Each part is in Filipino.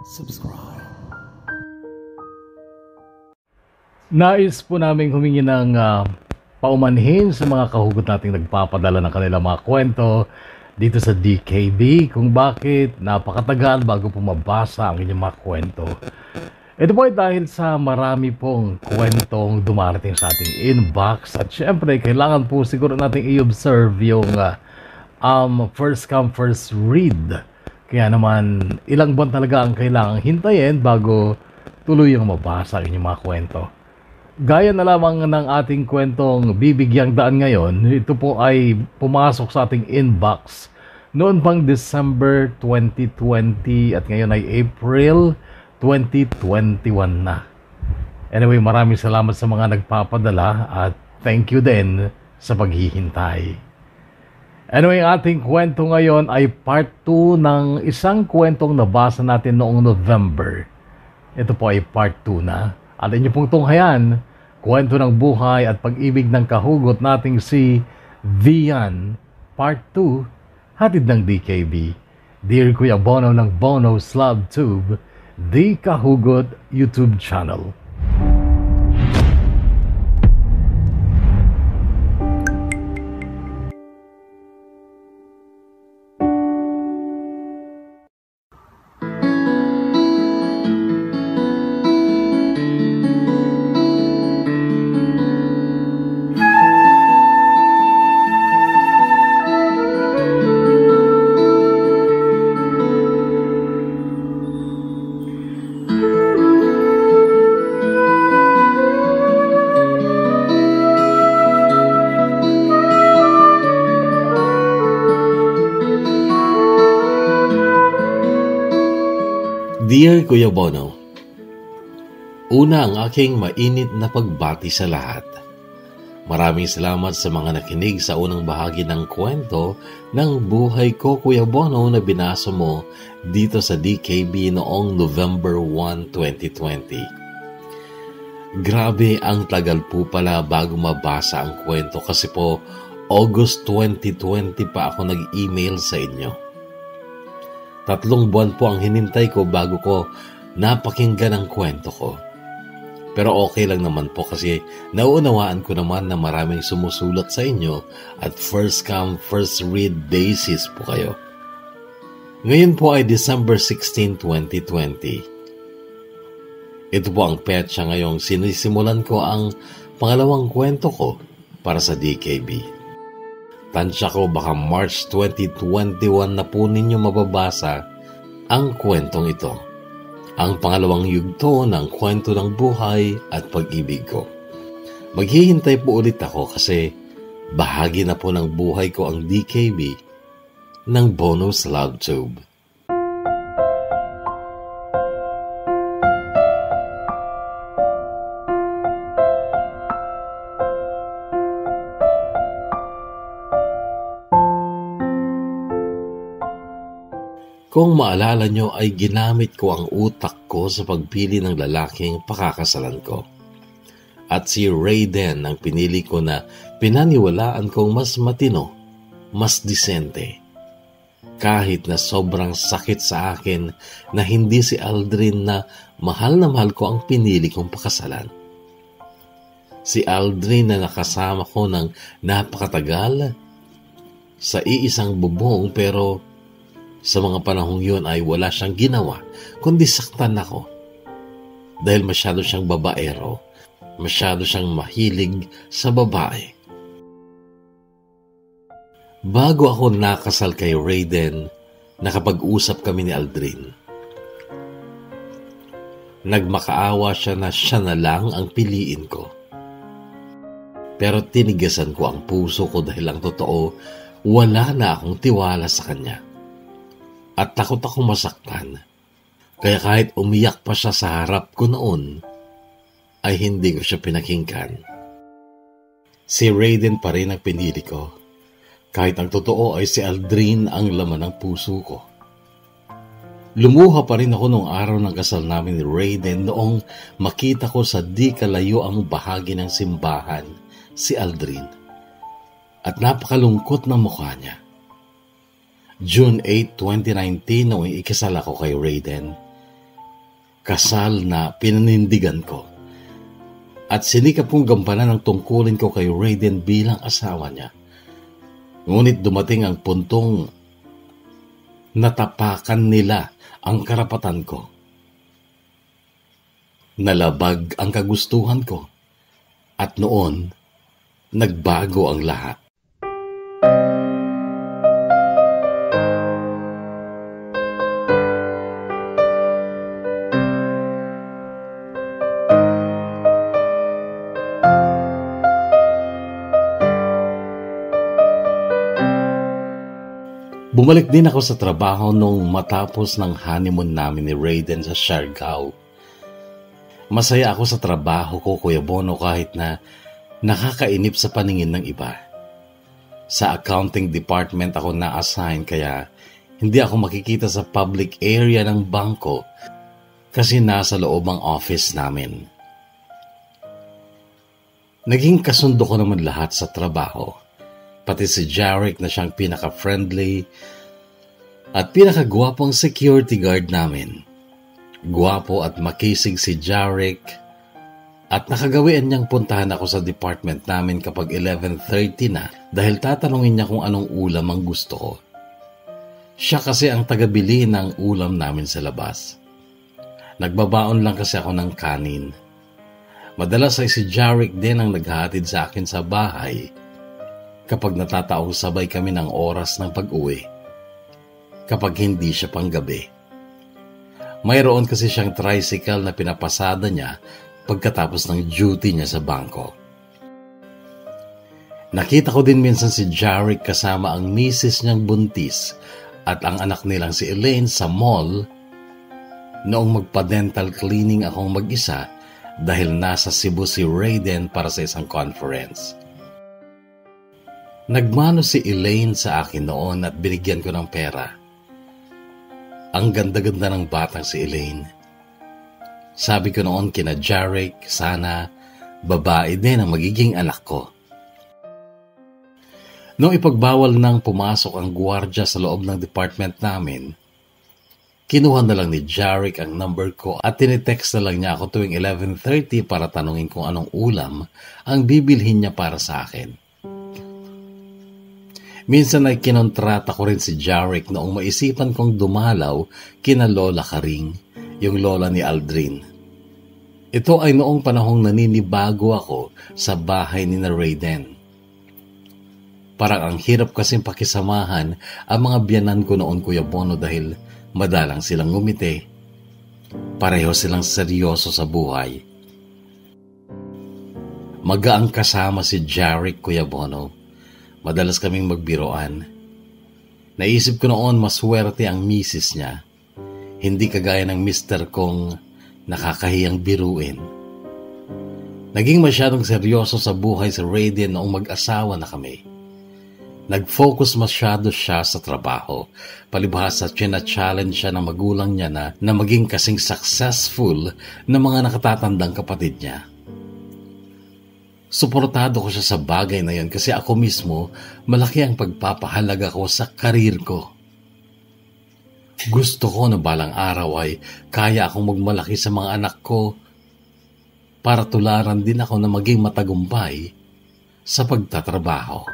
subscribe. Nais po namin humingi ng paumanhin sa mga kahugot nating nagpapadala ng kanilang mga kwento dito sa DKB kung bakit napakatagal bago po mabasa ang inyong mga kwento. Ito po ay dahil sa marami pong kwentong dumarating sa ating inbox at syempre kailangan po siguro nating i-observe yung first come first read. Kaya naman ilang buwan talaga ang kailangang hintayin bago tuluyang mabasa ang inyong mga kwento. Gaya na lamang ng ating kwentong bibigyang daan ngayon, ito po ay pumasok sa ating inbox noon pang December 2020 at ngayon ay April 2021 na. Anyway, maraming salamat sa mga nagpapadala at thank you din sa paghihintay. Anyway, ang ating kwento ngayon ay part 2 ng isang kwentong nabasa natin noong November. Ito po ay part 2 na. At inyo pong tunghayan, kwento ng buhay at pag-ibig ng kahugot nating si Vian, part 2, hatid ng DKB. Dear Kuya Bono ng Bono's Love Tube, The Kahugot YouTube channel. Dear Kuya Bono, una ang aking mainit na pagbati sa lahat. Maraming salamat sa mga nakinig sa unang bahagi ng kwento ng buhay ko, Kuya Bono, na binasa mo dito sa DKB noong November 1, 2020. Grabe, ang tagal po pala bago mabasa ang kwento kasi po August 2020 pa ako nag-email sa inyo. 3 buwan po ang hinintay ko bago ko napakinggan ang kwento ko. Pero okay lang naman po kasi nauunawaan ko naman na maraming sumusulat sa inyo at first come, first read basis po kayo. Ngayon po ay December 16, 2020. Ito po ang petsa ngayong sinisimulan ko ang pangalawang kwento ko para sa DKB. Tansya ko baka March 2021 na po ninyo mababasa ang kwentong ito. Ang pangalawang yugto ng kwento ng buhay at pag-ibig ko. Maghihintay po ulit ako kasi bahagi na po ng buhay ko ang DKB ng Bono's Love Tube. Kung maalala nyo ay ginamit ko ang utak ko sa pagpili ng lalaking pakakasalan ko. At si Raiden ang pinili ko na pinaniwalaan kong mas matino, mas disente. Kahit na sobrang sakit sa akin na hindi si Aldrin na mahal ko ang pinili kong pakasalan. Si Aldrin na nakasama ko ng napakatagal sa iisang bubong pero sa mga panahong yun ay wala siyang ginawa kundi saktan ako. Dahil masyado siyang babaero, masyado siyang mahilig sa babae. Bago ako nakasal kay Raiden, nakapag-usap kami ni Aldrin. Nagmakaawa siya na siya na lang ang piliin ko. Pero tinigasan ko ang puso ko dahil ang totoo, wala na akong tiwala sa kanya. At takot akong masaktan. Kaya kahit umiyak pa siya sa harap ko noon, ay hindi ko siya pinakinggan. Si Raiden pa rin ang pinili ko. Kahit ang totoo ay si Aldrin ang laman ng puso ko. Lumuha pa rin ako noong araw ng kasal namin ni Raiden noong makita ko sa di kalayo ang bahagi ng simbahan, si Aldrin. At napakalungkot ng mukha niya. June 8, 2019 noong ikasal ako kay Raiden, kasal na pinanindigan ko. At sinikap kong gampanan ang tungkulin ko kay Raiden bilang asawa niya. Ngunit dumating ang puntong natapakan nila ang karapatan ko. Nalabag ang kagustuhan ko. At noon, nagbago ang lahat. Bumalik din ako sa trabaho nung matapos ng honeymoon namin ni Raiden sa Siargao. Masaya ako sa trabaho ko, Kuya Bono, kahit na nakakainip sa paningin ng iba. Sa accounting department ako na-assign kaya hindi ako makikita sa public area ng bangko kasi nasa loob ang office namin. Naging kasundo ko naman lahat sa trabaho. Pati si Jarek na siyang pinaka-friendly at pinaka-gwapong security guard namin. Gwapo at makisig si Jarek at nakagawian niyang puntahan ako sa department namin kapag 11:30 na dahil tatanungin niya kung anong ulam ang gusto ko. Siya kasi ang tagabili ng ulam namin sa labas. Nagbabaon lang kasi ako ng kanin. Madalas ay si Jarek din ang naghahatid sa akin sa bahay kapag natataong sabay kami ng oras ng pag-uwi, kapag hindi siya panggabi. Mayroon kasi siyang tricycle na pinapasada niya pagkatapos ng duty niya sa bangko. Nakita ko din minsan si Jarek kasama ang misis niyang buntis at ang anak nilang si Elaine sa mall noong magpa-dental cleaning akong mag-isa dahil nasa Cebu si Raiden para sa isang conference. Nagmano si Elaine sa akin noon at binigyan ko ng pera. Ang ganda-ganda ng batang si Elaine. Sabi ko noon kina Jarek, sana babae din ang magiging anak ko. Noong ipagbawal nang pumasok ang gwardiya sa loob ng department namin, kinuha na lang ni Jarek ang number ko at tinitext na lang niya ako tuwing 11:30 para tanungin kung anong ulam ang bibilhin niya para sa akin. Minsan ay kinontrata ko rin si Jarek noong maisipan kong dumalaw kina Lola Karing, yung lola ni Aldrin. Ito ay noong panahong naninibago ako sa bahay ni na Raiden. Parang ang hirap kasing pakisamahan ang mga biyanan ko noon, Kuya Bono, dahil madalang silang ngumiti. Pareho silang seryoso sa buhay. Magaang kasama si Jarek, Kuya Bono. Madalas kaming magbiroan. Naisip ko noon maswerte ang misis niya. Hindi kagaya ng mister kong nakakahiyang biruin. Naging masyadong seryoso sa buhay si Raiden noong mag-asawa na kami. Nag-focus masyado siya sa trabaho. Palibhasa china-challenge siya ng magulang niya na maging kasing successful na mga nakatatandang kapatid niya. Suportado ko siya sa bagay na yon kasi ako mismo malaki ang pagpapahalaga ko sa karir ko. Gusto ko na balang araw ay kaya akong magmalaki sa mga anak ko para tularan din ako na maging matagumpay sa pagtatrabaho.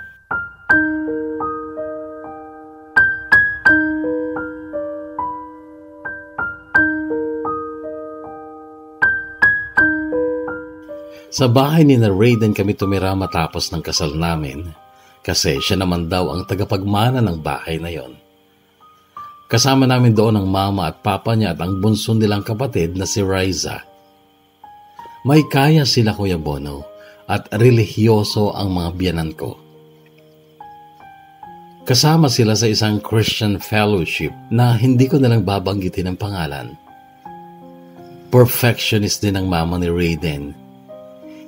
Sa bahay ni na Raiden kami tumira matapos ng kasal namin kasi siya naman daw ang tagapagmana ng bahay na yon. Kasama namin doon ang mama at papa niya at ang bunso nilang kapatid na si Riza. May kaya sila, Kuya Bono, at relihiyoso ang mga biyanan ko. Kasama sila sa isang Christian fellowship na hindi ko nalang babanggitin ang pangalan. Perfectionist din ang mama ni Raiden.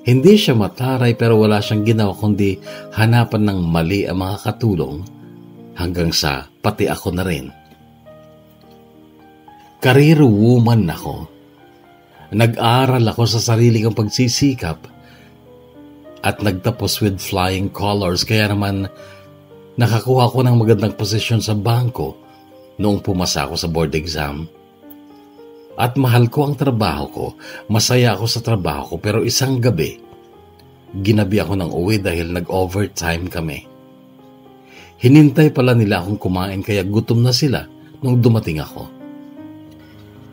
Hindi siya mataray pero wala siyang ginawa kundi hanapan ng mali ang mga katulong hanggang sa pati ako na rin. Career woman ako. Nag-aral ako sa sarili kong pagsisikap at nagtapos with flying colors kaya naman nakakuha ko ng magandang posisyon sa bangko noong pumasa ako sa board exam. At mahal ko ang trabaho ko, masaya ako sa trabaho ko, pero isang gabi, ginabi ako ng uwi dahil nag-overtime kami. Hinintay pala nila akong kumain kaya gutom na sila nung dumating ako.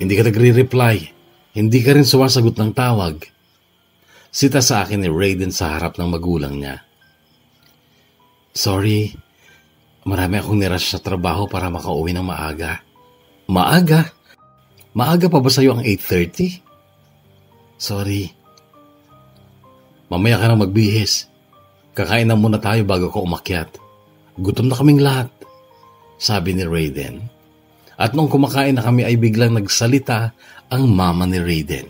Hindi ka nagre-reply, hindi ka rin sumasagot ng tawag. Sita sa akin ni Raiden sa harap ng magulang niya. Sorry, marami akong nirush sa trabaho para makauwi ng maaga. Maaga? Maaga pa ba sa'yo ang 8:30? Sorry. Mamaya ka nang magbihis. Kakain na muna tayo bago ka umakyat. Gutom na kaming lahat, sabi ni Raiden. At nung kumakain na kami ay biglang nagsalita ang mama ni Raiden.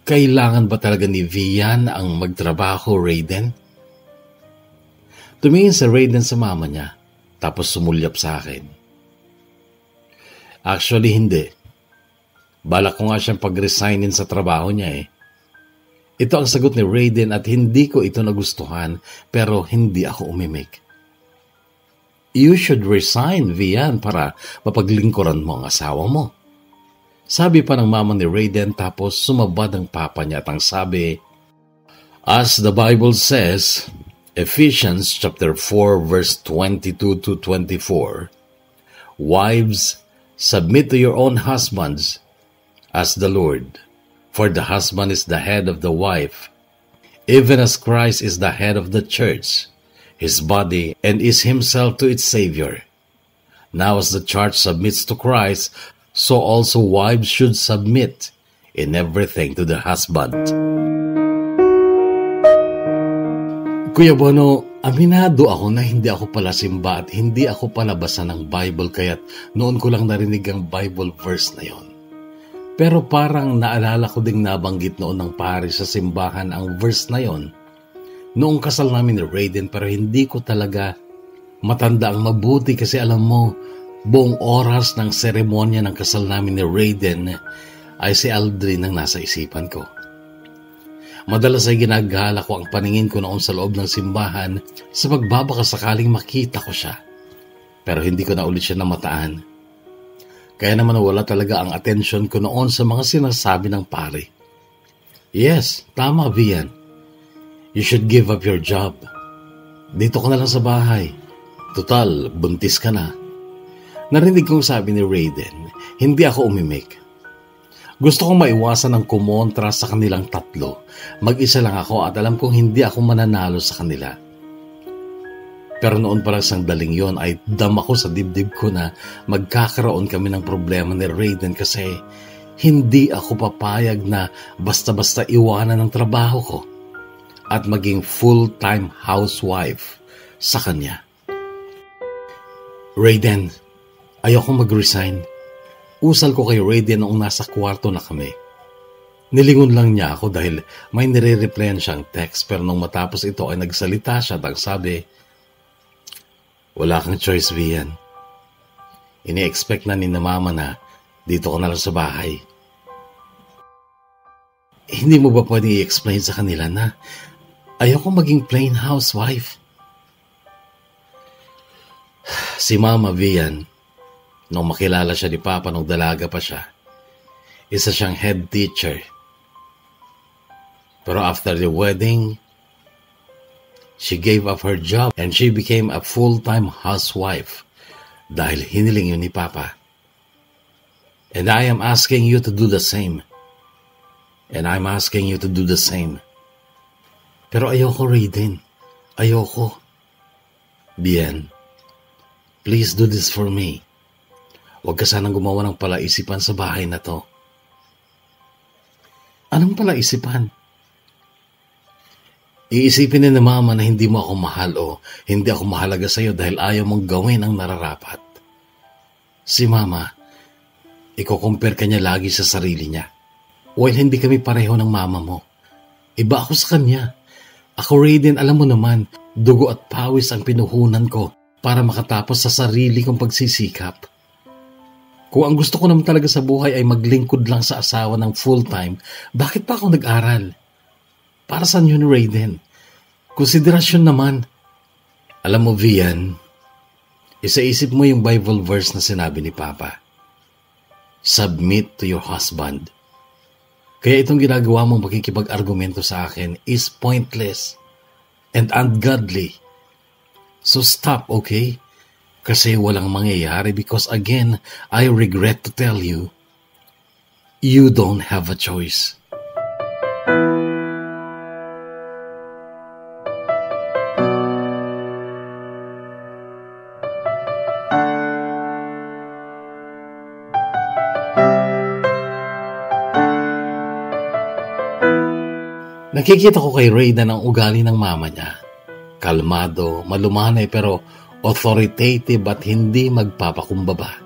Kailangan ba talaga ni Vian ang magtrabaho, Raiden? Tumingin si Raiden sa mama niya, tapos sumulyap sa akin. Actually, hindi. Balak ko nga siyang pag-resignin sa trabaho niya eh. Ito ang sagot ni Raiden at hindi ko ito nagustuhan, pero hindi ako umimik. You should resign, Vian, para mapaglingkuran mo ang asawa mo. Sabi pa ng mama ni Raiden, tapos sumabad ang papa niya at ang sabi, as the Bible says, Ephesians chapter 4 verse 22 to 24, wives, submit to your own husbands as the Lord, for the husband is the head of the wife, even as Christ is the head of the church, his body, and is himself to its Savior. Now as the church submits to Christ, so also wives should submit in everything to the husband. Kuya Bono, aminado ako na hindi ako pala simba at hindi ako pala basa ng Bible kaya't noon ko lang narinig ang Bible verse na yon. Pero parang naalala ko ding nabanggit noon ng pare sa simbahan ang verse na yon noong kasal namin ni Raiden, pero hindi ko talaga matanda ang mabuti kasi alam mo, buong oras ng seremonya ng kasal namin ni Raiden ay si Aldrin ang nasa isipan ko. Madalas ay ginagala ko ang paningin ko noon sa loob ng simbahan sa pagbabaka sakaling makita ko siya. Pero hindi ko na ulit siya namataan. Kaya naman wala talaga ang atensyon ko noon sa mga sinasabi ng pare. Yes, tama Vian. You should give up your job. Dito ka na lang sa bahay. Total, buntis ka na. Narinig kong sabi ni Raiden, hindi ako umimik. Gusto kong maiwasan ang kumontra sa kanilang tatlo. Mag-isa lang ako at alam kong hindi ako mananalo sa kanila. Pero noon pala sandaling yon ay dama ko sa dibdib ko na magkakaroon kami ng problema ni Raiden kasi hindi ako papayag na basta-basta iwanan ang trabaho ko at maging full-time housewife sa kanya. Raiden, ayoko mag-resign. Usal ko kay Raiden noong nasa kwarto na kami. Nilingon lang niya ako dahil may nire-replyan siyang text pero nung matapos ito ay nagsalita siya at sabi, wala kang choice, Vian. Ini-expect na ni na mama na dito ka na lang sa bahay. Hindi mo ba pwedeng i-explain sa kanila na ayoko maging plain housewife? Si Mama Vian, nung makilala siya ni Papa nung dalaga pa siya, isa siyang head teacher. Pero after the wedding, she gave up her job and she became a full-time housewife dahil hiniling yun ni Papa. And I am asking you to do the same. And I'm asking you to do the same. Pero ayoko, Raiden. Ayoko. Bien. Please do this for me. Huwag ka sanang gumawa ng palaisipan sa bahay na to. Anong palaisipan? Iisipin ni Mama na hindi mo ako mahal o hindi ako mahalaga sa iyo dahil ayaw mong gawin ang nararapat. Si Mama, iko-compare ka niya lagi sa sarili niya. While hindi kami pareho ng mama mo. Iba ako sa kanya. Ako, Raiden, alam mo naman, dugo at pawis ang pinuhunan ko para makatapos sa sarili kong pagsisikap. Kung ang gusto ko naman talaga sa buhay ay maglingkod lang sa asawa ng full-time, bakit pa ako nag-aral? Para saan yun, Raiden? Konsiderasyon naman. Alam mo, Vian, isaisip mo yung Bible verse na sinabi ni Papa. Submit to your husband. Kaya itong ginagawa mong makikipag-argumento sa akin is pointless and ungodly. So stop, okay? Kasi walang mangyayari because again, I regret to tell you, you don't have a choice. Nakikita ko kay Rayden ang ugali ng mama niya. Kalmado, malumanay pero authoritative at hindi magpapakumbaba.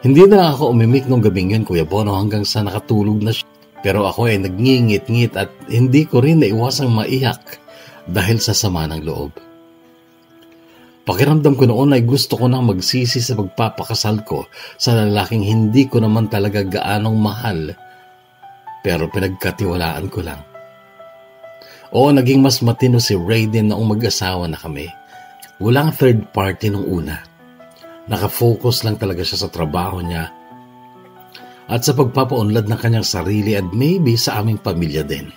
Hindi na ako umimik nung gabing yun, Kuya Bono, hanggang sa nakatulog na siya. Pero ako ay nagngingit-ngit at hindi ko rin naiwasang maiyak dahil sa sama ng loob. Pakiramdam ko noon ay gusto ko nang magsisi sa pagpapakasal ko sa lalaking hindi ko naman talaga gaanong mahal. Pero pinagkatiwalaan ko lang. Oo, naging mas matino si Rayden noong mag-asawa na kami. Walang third party nung una. Nakafocus lang talaga siya sa trabaho niya at sa pagpapaunlad ng kanyang sarili at maybe sa aming pamilya din.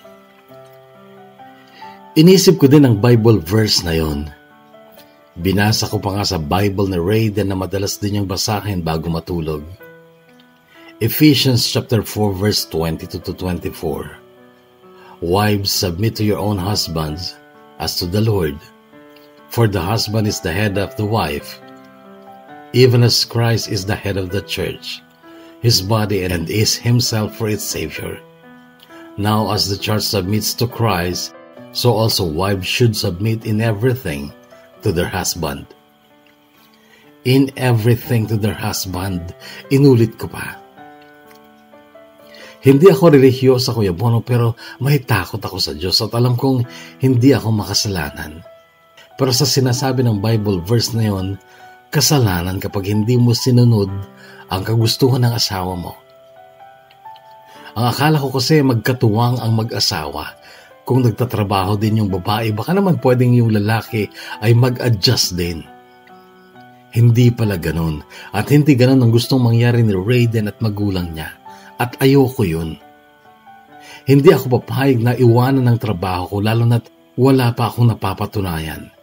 Inisip ko din ang Bible verse na yon. Binasa ko pa nga sa Bible ni Rayden na madalas din niyang basahin bago matulog. Ephesians chapter 4 verse 22 to 24. Wives, submit to your own husbands as to the Lord. For the husband is the head of the wife, even as Christ is the head of the church, his body, and is himself for its Savior. Now as the church submits to Christ, so also wives should submit in everything to their husband. In everything to their husband, inulit ko pa. Hindi ako relihiyosa, Kuya Bono, pero may takot ako sa Diyos at alam kong hindi ako makasalanan. Pero sa sinasabi ng Bible verse na yon, kasalanan kapag hindi mo sinunod ang kagustuhan ng asawa mo. Ang akala ko kasi magkatuwang ang mag-asawa. Kung nagtatrabaho din yung babae, baka naman pwedeng yung lalaki ay mag-adjust din. Hindi pala ganun. At hindi ganun ang gustong mangyari ni Rayden at magulang niya. At ayoko yun. Hindi ako papayag na iwanan ng trabaho ko lalo na't wala pa akong napapatunayan.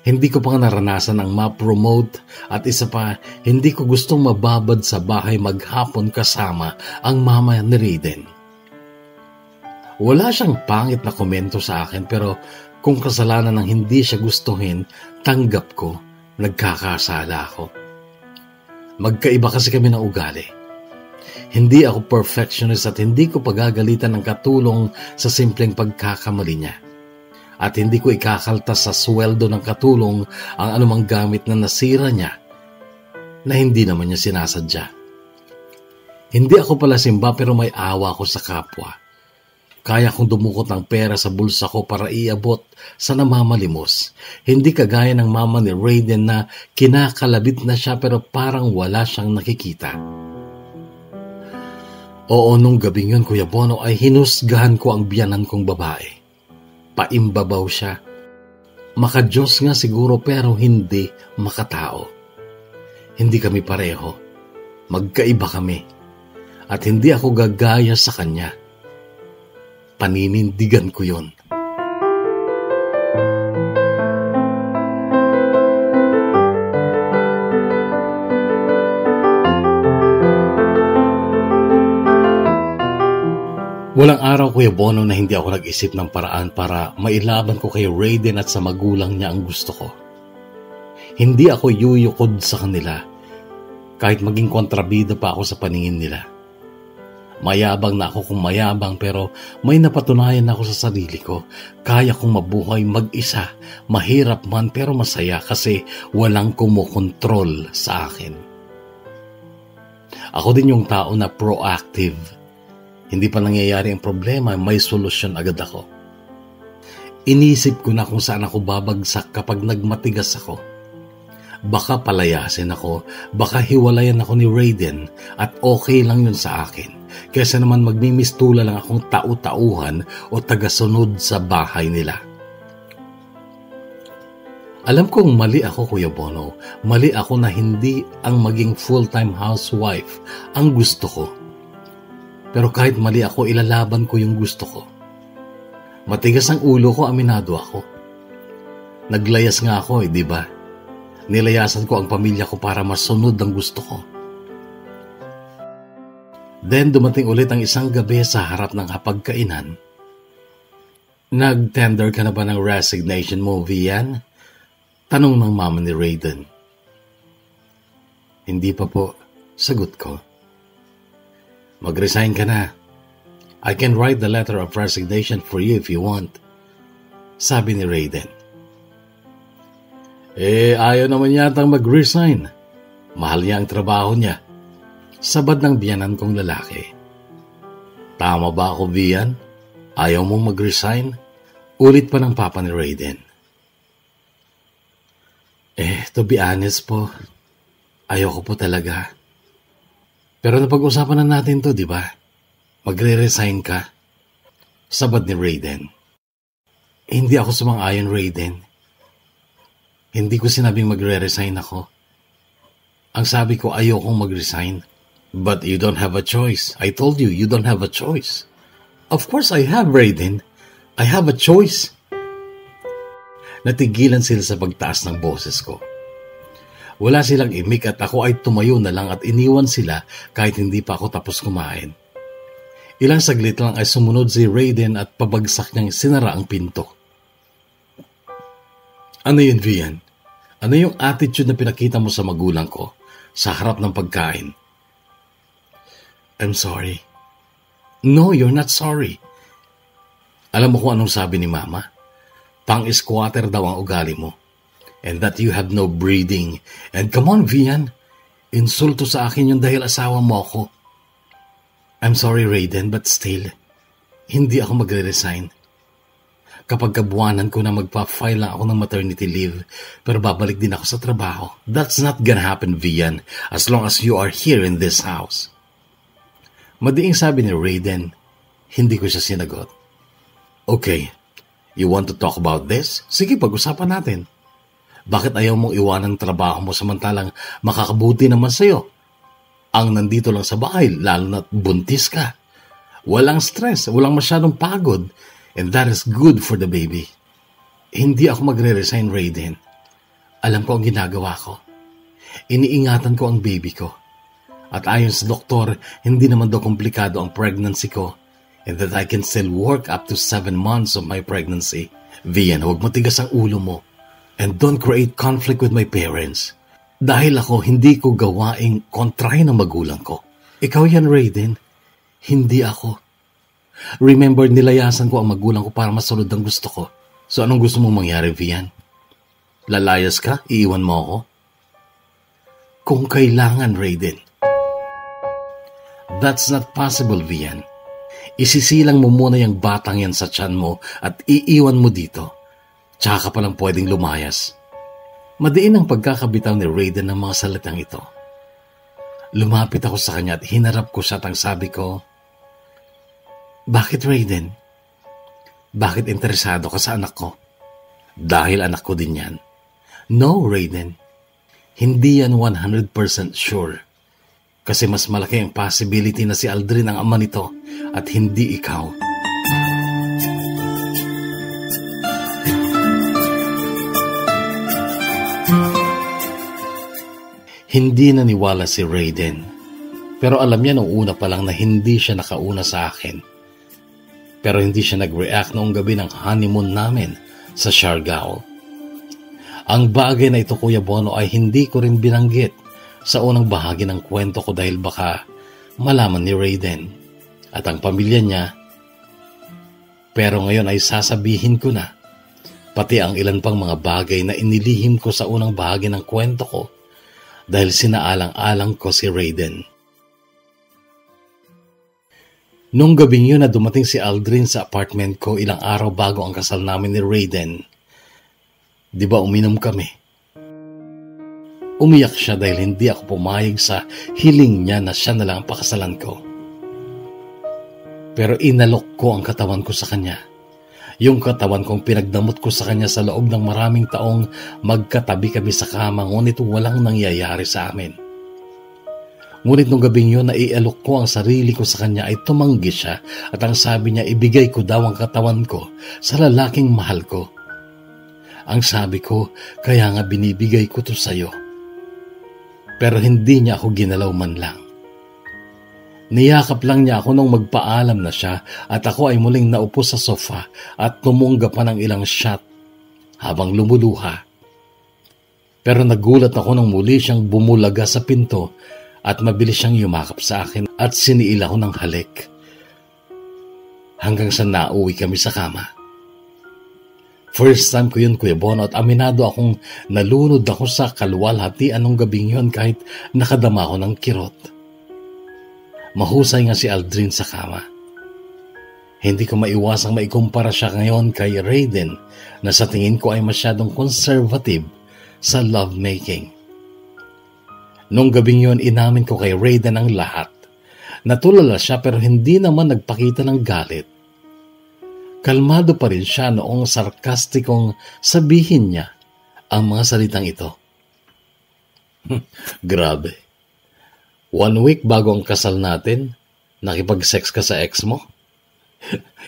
Hindi ko pa nga naranasan ang ma-promote at isa pa, hindi ko gustong mababad sa bahay maghapon kasama ang mama ni Rayden. Wala siyang pangit na komento sa akin pero kung kasalanan ng hindi siya gustuhin, tanggap ko, nagkakasala ako. Magkaiba kasi kami ng ugali. Hindi ako perfectionist at hindi ko pagagalitan ng katulong sa simpleng pagkakamali niya. At hindi ko ikakaltas sa sweldo ng katulong ang anumang gamit na nasira niya na hindi naman niya sinasadya. Hindi ako pala simba pero may awa ko sa kapwa. Kaya kong dumukot ng pera sa bulsa ko para iabot sa namamalimos. Hindi kagaya ng mama ni Rayden na kinakalabit na siya pero parang wala siyang nakikita. Oo, nung gabing yun, Kuya Bono, ay hinusgahan ko ang biyanan kong babae. Paimbabaw siya. Maka-Diyos nga siguro pero hindi makatao. Hindi kami pareho. Magkaiba kami. At hindi ako gagaya sa kanya. Paninindigan ko yun. Walang araw, Kuya Bono, na hindi ako nag-isip ng paraan para mailaban ko kay Rayden at sa magulang niya ang gusto ko. Hindi ako yuyukod sa kanila, kahit maging kontrabida pa ako sa paningin nila. Mayabang na ako kung mayabang pero may napatunayan ako sa sarili ko. Kaya kong mabuhay mag-isa, mahirap man pero masaya kasi walang kumukontrol sa akin. Ako din yung tao na proactive. Hindi pa nangyayari ang problema, may solusyon agad ako. Inisip ko na kung saan ako babagsak kapag nagmatigas ako. Baka palayasin ako, baka hiwalayan ako ni Rayden at okay lang yun sa akin. Kaysa naman magmimistula lang akong tau-tauhan o tagasunod sa bahay nila. Alam kong mali ako, Kuya Bono. Mali ako na hindi ang maging full-time housewife ang gusto ko. Pero kahit mali ako, ilalaban ko yung gusto ko. Matigas ang ulo ko, aminado ako. Naglayas nga ako, di ba? Nilayasan ko ang pamilya ko para masunod ang gusto ko. Then dumating ulit ang isang gabi sa harap ng hapagkainan. Nag-tender ka na ba ng resignation mo, Vian? Tanong ng mama ni Raiden. Hindi pa po, sagot ko. Mag-resign ka na. I can write the letter of resignation for you if you want. Sabi ni Raiden. Ayaw naman yatang mag-resign. Mahal niya ang trabaho niya. Sabad ng biyanan kong lalaki. Tama ba ako, Vian? Ayaw mong mag-resign? Ulit pa ng papa ni Raiden. To be honest po, ayoko po talaga. Pero napag-usapan na natin to, di ba? Magre-resign ka. Sabad ni Raiden. Hindi ako sumang-ayon, Raiden. Hindi ko sinabing magre-resign ako. Ang sabi ko, ayokong mag-resign. But you don't have a choice. I told you, you don't have a choice. Of course I have, Raiden. I have a choice. Natigilan sila sa pagtaas ng boses ko. Wala silang imik at ako ay tumayo na lang at iniwan sila kahit hindi pa ako tapos kumain. Ilang saglit lang ay sumunod si Raiden at pabagsak niyang sinara ang pinto. Ano yun, Vian? Ano yung attitude na pinakita mo sa magulang ko sa harap ng pagkain? I'm sorry. No, you're not sorry. Alam mo kung anong sabi ni Mama? Pang-squatter daw ang ugali mo. And that you have no breeding. And come on, Vian. Insulto sa akin yung dahil asawa mo ako. I'm sorry, Raiden, but still, hindi ako magre-resign. Kapag kabuwanan ko na magpa-file lang ako ng maternity leave, pero babalik din ako sa trabaho. That's not gonna happen, Vian, as long as you are here in this house. Madiing sabi ni Raiden, hindi ko siya sinagot. Okay, you want to talk about this? Sige, pag-usapan natin. Bakit ayaw mong iwanan trabaho mo samantalang makakabuti naman sa'yo? Ang nandito lang sa bahay, lalo na't buntis ka. Walang stress, walang masyadong pagod, and that is good for the baby. Hindi ako magre-resign, Raiden. Alam ko ang ginagawa ko. Iniingatan ko ang baby ko. At ayon sa doktor, hindi naman daw komplikado ang pregnancy ko, and that I can still work up to 7 months of my pregnancy. Vian, huwag matigas ang ulo mo. And don't create conflict with my parents. Dahil ako, hindi ko gawaing kontrahin ng magulang ko. Ikaw yan, Raiden. Hindi ako. Remember, nilayasan ko ang magulang ko para masunod ang gusto ko. So anong gusto mong mangyari, Vian? Lalayas ka? Iiwan mo ako? Kung kailangan, Raiden. That's not possible, Vian. Isisilang mo muna yung batang yan sa tiyan mo at iiwan mo dito. Tsaka ka palang pwedeng lumayas. Madiin ang pagkakabitaw ni Raiden ng mga salitang ito. Lumapit ako sa kanya at hinarap ko siya at ang sabi ko, Bakit, Raiden? Bakit interesado ka sa anak ko? Dahil anak ko din yan. No, Raiden. Hindi yan 100% sure. Kasi mas malaki ang possibility na si Aldrin ang ama nito at hindi ikaw. Hindi naniwala si Raiden. Pero alam niya nung una pa lang na hindi siya nakauna sa akin. Pero hindi siya nag-react noong gabi ng honeymoon namin sa Siargao. Ang bagay na ito, Kuya Bono, ay hindi ko rin binanggit sa unang bahagi ng kwento ko dahil baka malaman ni Raiden at ang pamilya niya. Pero ngayon ay sasabihin ko na pati ang ilan pang mga bagay na inilihim ko sa unang bahagi ng kwento ko dahil sinaalang-alang ko si Raiden. Nung gabing yun na dumating si Aldrin sa apartment ko ilang araw bago ang kasal namin ni Raiden, di ba uminom kami? Umiyak siya dahil hindi ako pumayag sa hiling niya na siya na lang ang pakasalan ko. Pero inalok ko ang katawan ko sa kanya. Yung katawan kong pinagdamot ko sa kanya sa loob ng maraming taong magkatabi kami sa kama, ngunit walang nangyayari sa amin. Ngunit nung gabing yun, naialok ko ang sarili ko sa kanya ay tumanggi siya at ang sabi niya, ibigay ko daw ang katawan ko sa lalaking mahal ko. Ang sabi ko, kaya nga binibigay ko to sa'yo. Pero hindi niya ako ginalaw man lang. Niyakap lang niya ako nung magpaalam na siya at ako ay muling naupo sa sofa at tumungga pa ng ilang shot habang lumuluha. Pero nagulat ako nang muli siyang bumulaga sa pinto at mabilis siyang yumakap sa akin at siniil ako ng halik. Hanggang sa nauwi kami sa kama. First time ko yun, Kuya Bono, at aminado akong nalunod ako sa kaluwalhatian nung gabing yun kahit nakadama ako ng kirot. Mahusay nga si Aldrin sa kama. Hindi ko maiwasang maikumpara siya ngayon kay Raiden na sa tingin ko ay masyadong conservative sa lovemaking. Nung gabing yun, inamin ko kay Raiden ang lahat. Natulala siya pero hindi naman nagpakita ng galit. Kalmado pa rin siya noong sarkastikong sabihin niya ang mga salitang ito. Grabe. 1 week bago ang kasal natin, nakipag-sex ka sa ex mo?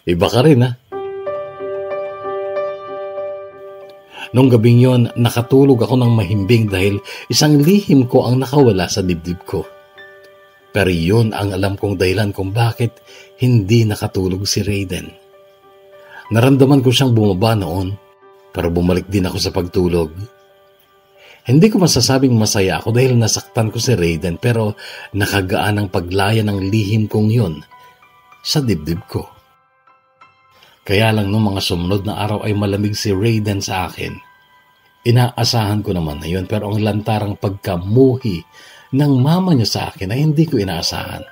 Iba ka rin, ha? Nung gabing yon, nakatulog ako ng mahimbing dahil isang lihim ko ang nakawala sa dibdib ko. Pero yun ang alam kong dahilan kung bakit hindi nakatulog si Raiden. Naramdaman ko siyang bumaba noon, pero bumalik din ako sa pagtulog. Hindi ko masasabing masaya ako dahil nasaktan ko si Raiden, pero nakagaan ang paglaya ng lihim kong yun sa dibdib ko. Kaya lang nung mga sumunod na araw ay malamig si Raiden sa akin. Inaasahan ko naman na yun, pero ang lantarang pagkamuhi ng mama niya sa akin ay hindi ko inaasahan.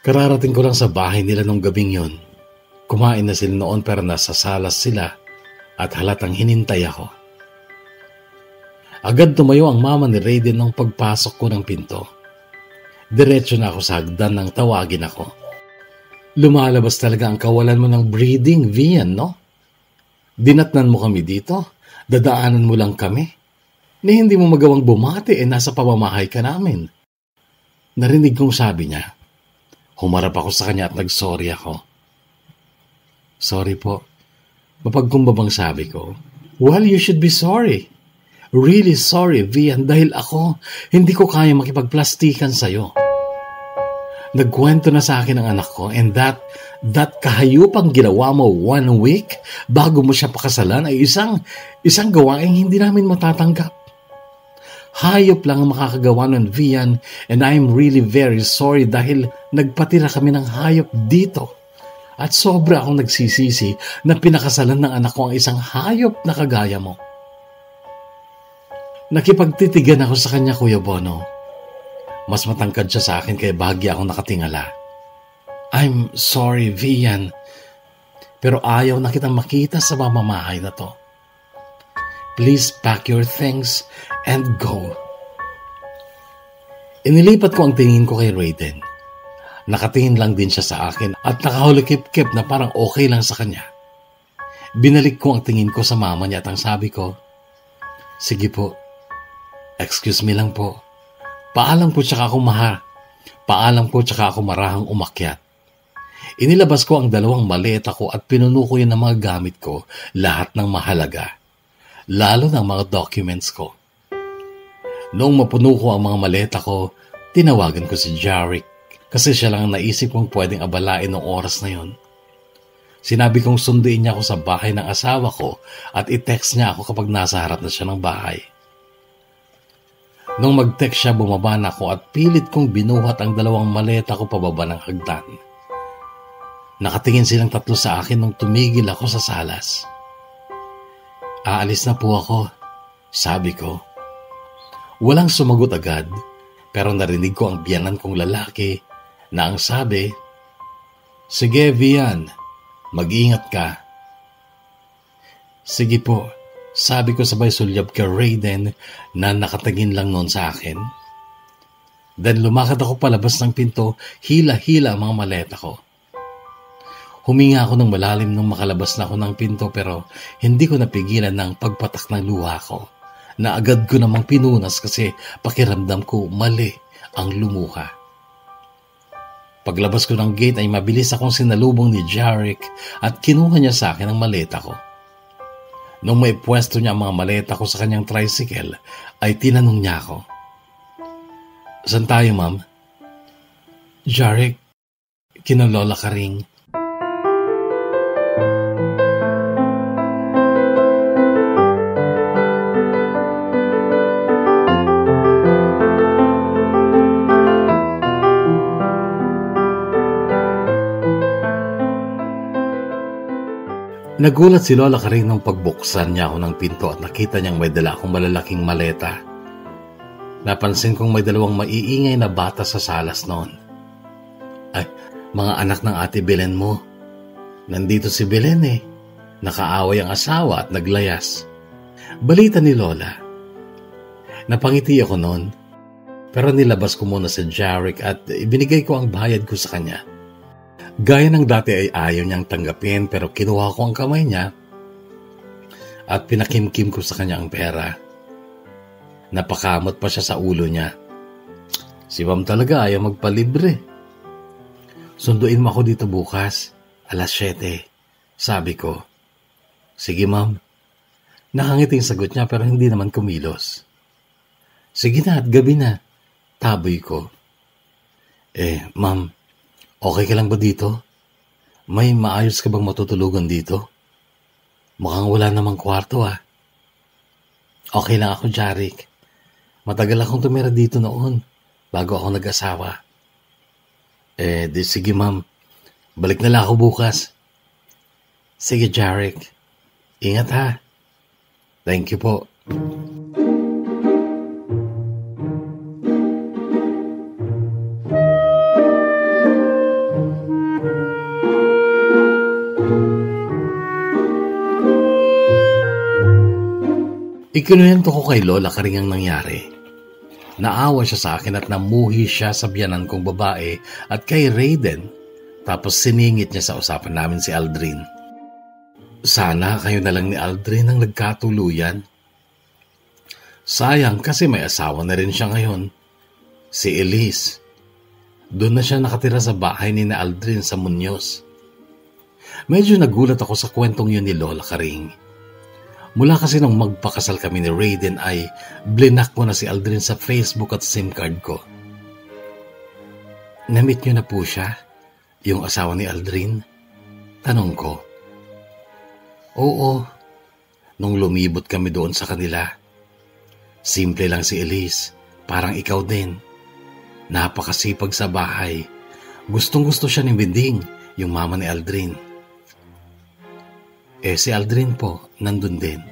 Kararating ko lang sa bahay nila nung gabing yun. Kumain na sila noon pero nasa salas sila at halatang hinintay ako. Agad tumayo ang mama ni Raiden nung pagpasok ko ng pinto. Diretso na ako sa hagdan nang tawagin ako. Lumalabas talaga ang kawalan mo ng breeding, Vian, no? Dinatnan mo kami dito, dadaanan mo lang kami. Na hindi mo magawang bumati nasa pamamahay ka namin. Narinig kong sabi niya. Humarap ako sa kanya at nagsorry ako. Sorry po. Mapagkumbabang sabi ko. Well, you should be sorry. Really sorry, Vian, dahil ako, hindi ko kaya makipagplastikan sa'yo. Nagkwento na sa akin ang anak ko and that kahayupang ginawa mo 1 week bago mo siya pakasalan ay isang gawaing hindi namin matatanggap. Hayop lang ang makakagawa nun, Vian, and I'm really very sorry dahil nagpatira kami ng hayop dito. At sobra akong nagsisisi na pinakasalan ng anak ko ang isang hayop na kagaya mo. Nakipagtitigan ako sa kanya, Kuya Bono. Mas matangkad siya sa akin kaya bahagya akong nakatingala. I'm sorry, Vian, pero ayaw na kitang makita sa mamamahay na to. Please pack your things and go. Inilipat ko ang tingin ko kay Raiden. Nakatingin lang din siya sa akin at nakahulikip-kip na parang okay lang sa kanya. Binalik ko ang tingin ko sa mama niya at ang sabi ko, sige po, excuse me lang po. Paalam po tsaka ako marahang umakyat. Inilabas ko ang 2 maleta ko at pinuno ko yun ng mga gamit ko, lahat ng mahalaga, lalo ng mga documents ko. Noong mapuno ko ang mga maleta ko, tinawagan ko si Jarek kasi siya lang ang naisip kong pwedeng abalain ng oras na yon. Sinabi kong sunduin niya ako sa bahay ng asawa ko at i-text niya ako kapag nasa harap na siya ng bahay. Nung mag-text siya, bumaba na ako at pilit kong binuhat ang 2 maleta ko pababa ng hagdan. Nakatingin silang 3 sa akin nung tumigil ako sa salas. Aalis na po ako, sabi ko. Walang sumagot agad, pero narinig ko ang biyanan kong lalaki na ang sabi, sige, Vian, mag-ingat ka. Sige po, sabi ko sabay sulyap kay Raiden na nakatingin lang noon sa akin. Then lumakad ako palabas ng pinto, hila-hila ang mga maleta ko. Huminga ako ng malalim nung makalabas na ako ng pinto pero hindi ko napigilan ng pagpatak ng luha ko na agad ko namang pinunas kasi pakiramdam ko mali ang lumuha. Paglabas ko ng gate ay mabilis akong sinalubong ni Jarek at kinuha niya sa akin ang maleta ko. Nung may pwesto niya ang mga maleta ko sa kanyang tricycle ay tinanong niya ako, "Saan tayo, ma'am?" "Jarek, kina Lola Karing." Nagulat si Lola Karing nung pagbuksan niya ako ng pinto at nakita niyang may dala akong malalaking maleta. Napansin kong may dalawang maiingay na bata sa salas noon. "Ay, mga anak ng ate Belen mo. Nandito si Belen eh. Nakaaway ang asawa at naglayas." Balita ni Lola. Napangiti ako noon, pero nilabas ko muna si Jarek at ibinigay ko ang bayad ko sa kanya. Gaya ng dati ay ayaw niyang tanggapin pero kinuha ko ang kamay niya at pinakimkim ko sa kanya ang pera. Napakamot pa siya sa ulo niya. Si ma'am talaga ayaw magpalibre. "Sunduin mo ako dito bukas, alas 7, sabi ko. "Sige ma'am." Nakangiting sagot niya pero hindi naman kumilos. "Sige na at gabi na," taboy ko. Ma'am, okay ka lang ba dito? May maayos ka bang matutulugan dito? Mukhang wala namang kwarto ah." "Okay lang ako, Jarek. Matagal akong tumira dito noon, bago ako nag-asawa." Di sige ma'am. Balik na lang ako bukas." "Sige, Jarek. Ingat ha." "Thank you po." Ikinuwento ko kay Lola Karing ang nangyari. Naawa siya sa akin at namuhi siya sa biyanan kong babae at kay Raiden, tapos siningit niya sa usapan namin si Aldrin. Sana kayo na lang ni Aldrin ang nagkatuluyan. Sayang kasi may asawa na rin siya ngayon, si Elise. Doon na siya nakatira sa bahay ni na Aldrin sa Muñoz. Medyo nagulat ako sa kwentong yun ni Lola Karing. Mula kasi nung magpakasal kami ni Raiden ay blinak ko na si Aldrin sa Facebook at SIM card ko. "Na-meet niyo na po siya, yung asawa ni Aldrin?" tanong ko. "Oo, nung lumibot kami doon sa kanila. Simple lang si Elise, parang ikaw din. Napakasipag sa bahay. Gustong-gusto siya ni Binding, yung mama ni Aldrin. Si Aldrin po, nandun din.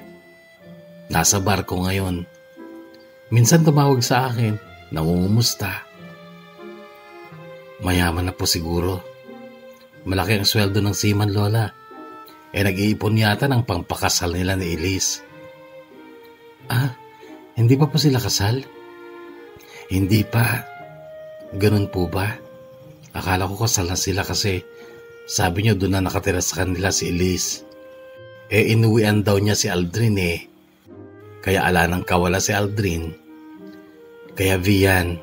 Nasa barko ngayon. Minsan tumawag sa akin, nangungumusta. Mayaman na po siguro. Malaki ang sweldo ng seaman, Lola. Nag-iipon yata ng pangpakasal nila ni Elise." Hindi pa po sila kasal?" "Hindi pa." "Ganun po ba? Akala ko kasal na sila kasi sabi niyo doon na nakatira sa kanila si Elise. Inuwian daw niya si Aldrin Kaya ala nang kawala si Aldrin. Kaya Vian,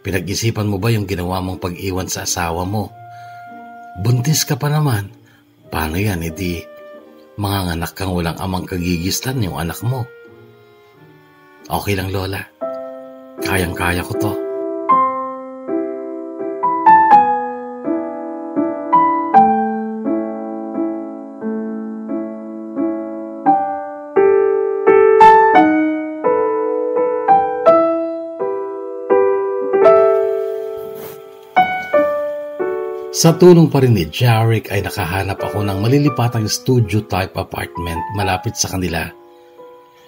pinag-isipan mo ba yung ginawa mong pag-iwan sa asawa mo? Buntis ka pa naman. Paano yan, manganganak kang walang amang kagigistan yung anak mo?" "Okay lang, Lola. Kayang-kaya ko to." Sa tulong pa rin ni Jarek ay nakahanap ako ng malilipatang studio-type apartment malapit sa kanila.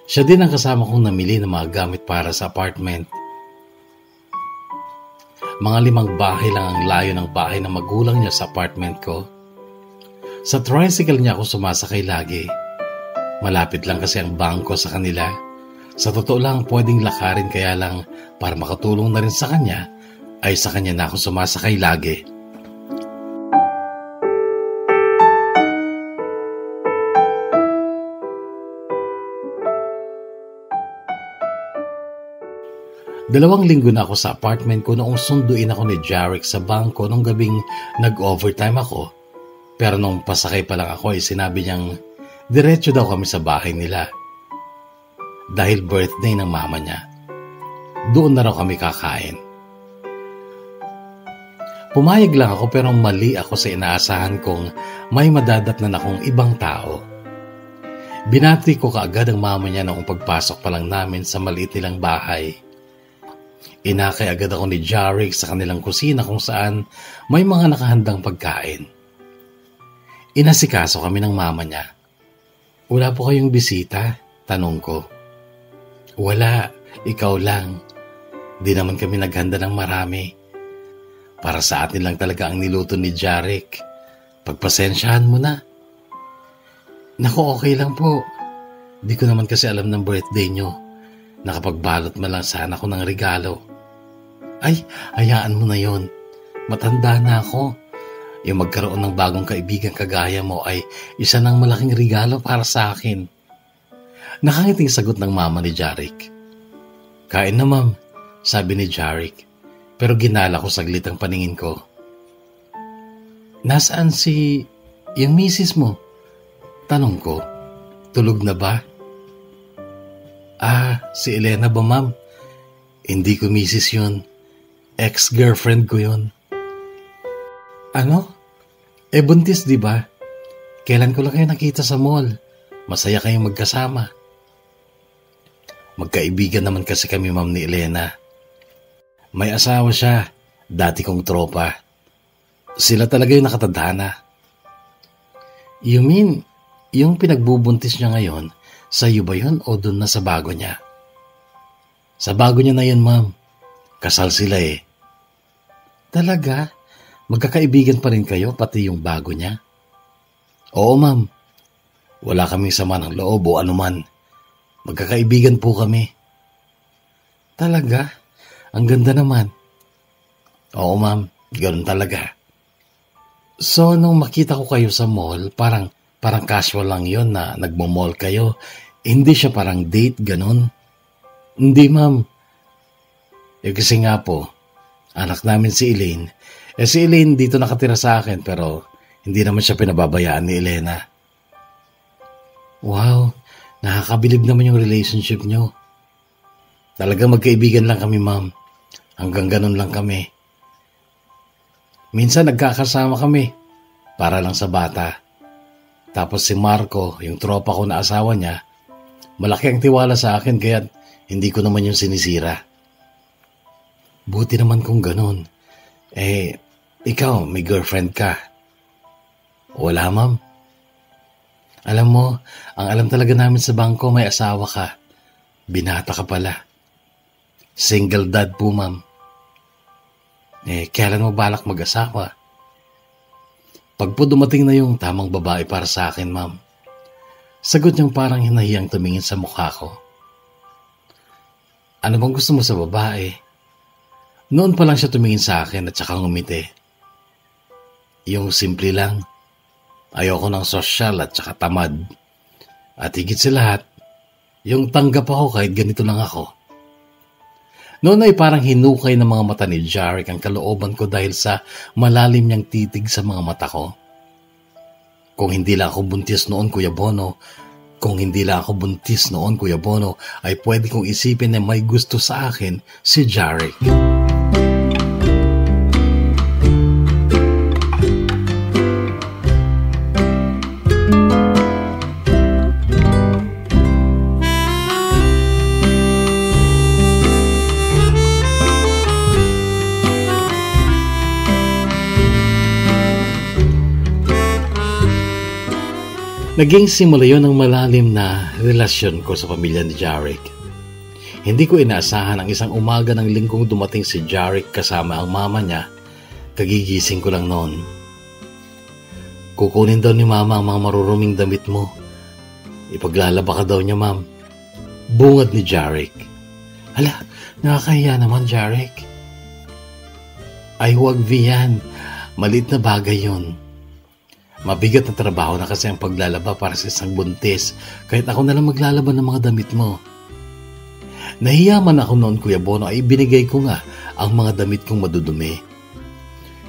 Siya din ang kasama kong namili ng mga gamit para sa apartment. Mga 5 bahay lang ang layo ng bahay ng magulang niya sa apartment ko. Sa tricycle niya ako sumasakay lagi. Malapit lang kasi ang bangko sa kanila. Sa totoo lang pwedeng lakarin kaya lang para makatulong na rin sa kanya ay sa kanya na ako sumasakay lagi. 2 linggo na ako sa apartment ko noong sunduin ako ni Jarek sa bangko nung gabing nag-overtime ako. Pero nung pasakay pa lang ako ay sinabi niyang diretso daw kami sa bahay nila. Dahil birthday ng mama niya. Doon na raw kami kakain. Pumayag lang ako pero mali ako sa inaasahan kong may madadatnan akong ibang tao. Binati ko kaagad ang mama niya noong pagpasok pa lang namin sa maliit nilang bahay. Inakay agad ako ni Jarek sa kanilang kusina kung saan may mga nakahandang pagkain. Inasikaso kami ng mama niya. Wala po kayong bisita? Tanong ko. Wala, ikaw lang. Di naman kami naghanda ng marami. Para sa atin lang talaga ang niluto ni Jarek. Pagpasensyahan mo na. Naku, okay lang po. Di ko naman kasi alam ng birthday nyo. Nakapagbalot man lang sana ako ng regalo. Ay, hayaan mo na yon. Matanda na ako. Yung magkaroon ng bagong kaibigan kagaya mo ay isa ng malaking regalo para sa akin. Nakangiting sagot ng mama ni Jarek. Kain na ma'am, sabi ni Jarek. Pero ginala ko saglit ang paningin ko. Nasaan si yung misis mo? Tanong ko. Tulog na ba? Si Elena ba ma'am? Hindi ko misis yun. Ex-girlfriend ko yun. Ano? Buntis di ba? Kailan ko lang kayo nakita sa mall? Masaya kayong magkasama. Magkaibigan naman kasi kami ma'am ni Elena. May asawa siya, dati kong tropa. Sila talaga yung nakatadhana. You mean, yung pinagbubuntis niya ngayon, sa'yo ba yun o dun na sa bago niya? Sa bago niya na yun ma'am. Kasal sila eh. Talaga? Magkakaibigan pa rin kayo pati yung bago niya? Oo ma'am. Wala kaming sama ng loob o anuman. Magkakaibigan po kami. Talaga? Ang ganda naman. Oo ma'am, ganoon talaga. So nung makita ko kayo sa mall, parang casual lang yon na nagmo-mall kayo. Hindi siya parang date, ganon? Hindi ma'am. Kasi nga po, anak namin si Elaine. Si Elaine dito nakatira sa akin pero hindi naman siya pinababayaan ni Elena. Wow, nakakabilib naman yung relationship nyo. Talagang magkaibigan lang kami ma'am. Hanggang ganun lang kami. Minsan nagkakasama kami para lang sa bata. Tapos si Marco, yung tropa ko na asawa niya, malaki ang tiwala sa akin kaya hindi ko naman yung sinisira. Buti naman kung ganun. Ikaw, may girlfriend ka. Wala, ma'am. Alam mo, ang alam talaga namin sa bangko, may asawa ka. Binata ka pala. Single dad po, ma'am. Kailan mo balak mag-asawa? Pag po dumating na yung tamang babae para sa akin, ma'am. Sagot niyang parang hinahiyang tumingin sa mukha ko. Ano bang gusto mo sa babae? Noon pa lang siya tumingin sa akin at saka ngumiti. Yung simple lang. Ayoko ng sosyal at saka tamad. At higit sa lahat, yung tanggap ako kahit ganito lang ako. Noon ay parang hinukay ng mga mata ni Jarek ang kalooban ko dahil sa malalim niyang titig sa mga mata ko. Kung hindi lang ako buntis noon, Kuya Bono, ay pwede kong isipin na may gusto sa akin si Jarek. Naging simula yun ang malalim na relasyon ko sa pamilya ni Jarek. Hindi ko inaasahan ang isang umaga ng linggong dumating si Jarek kasama ang mama niya. Kagigising ko lang noon. Kukunin daw ni mama ang mga maruruming damit mo. Ipaglalaba ka daw niya, ma'am. Bungad ni Jarek. Hala, nakakahiya naman, Jarek. Ay, huwag Vian. Maliit na bagay yun. Mabigat na trabaho na kasi ang paglalaba para sa isang buntis. Kahit ako na lang maglalaba ng mga damit mo. Nahiyaman ako noon, Kuya Bono, ay ibinigay ko nga ang mga damit kong madudumi.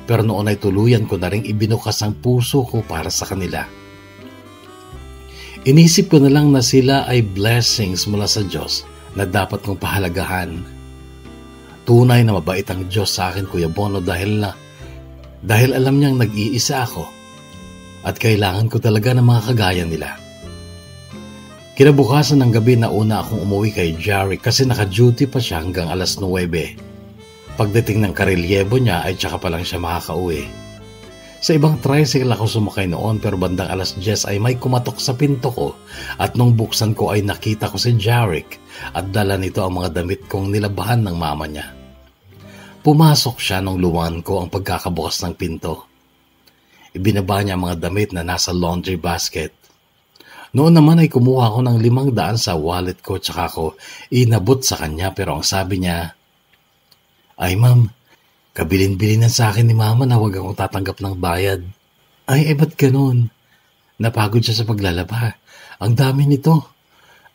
Pero noon ay tuluyan ko na rin ibinukas ang puso ko para sa kanila. Inisip ko na lang na sila ay blessings mula sa Diyos na dapat kong pahalagahan. Tunay na mabait ang Diyos sa akin, Kuya Bono, dahil alam niyang nag-iisa ako at kailangan ko talaga ng mga kagaya nila. Kinabukasan ng gabi na una akong umuwi kay Jerry kasi naka-duty pa siya hanggang alas 9. Pagdating ng karelyebo niya ay tsaka pa lang siya makakauwi. Sa ibang tricycle ako sumakay noon pero bandang alas 10 ay may kumatok sa pinto ko at nung buksan ko ay nakita ko si Jarek at dala nito ang mga damit kong nilabahan ng mama niya. Pumasok siya nung luwan ko ang pagkakabukas ng pinto. Ibinaba niya ang mga damit na nasa laundry basket. Noon naman ay kumuha ko ng 500 sa wallet ko tsaka ko inabot sa kanya pero ang sabi niya, "Ay ma'am, kabilin-bilinan sa akin ni mama na huwag akong tatanggap ng bayad." Ay, ba't ganun? Napagod siya sa paglalaba. Ang dami nito.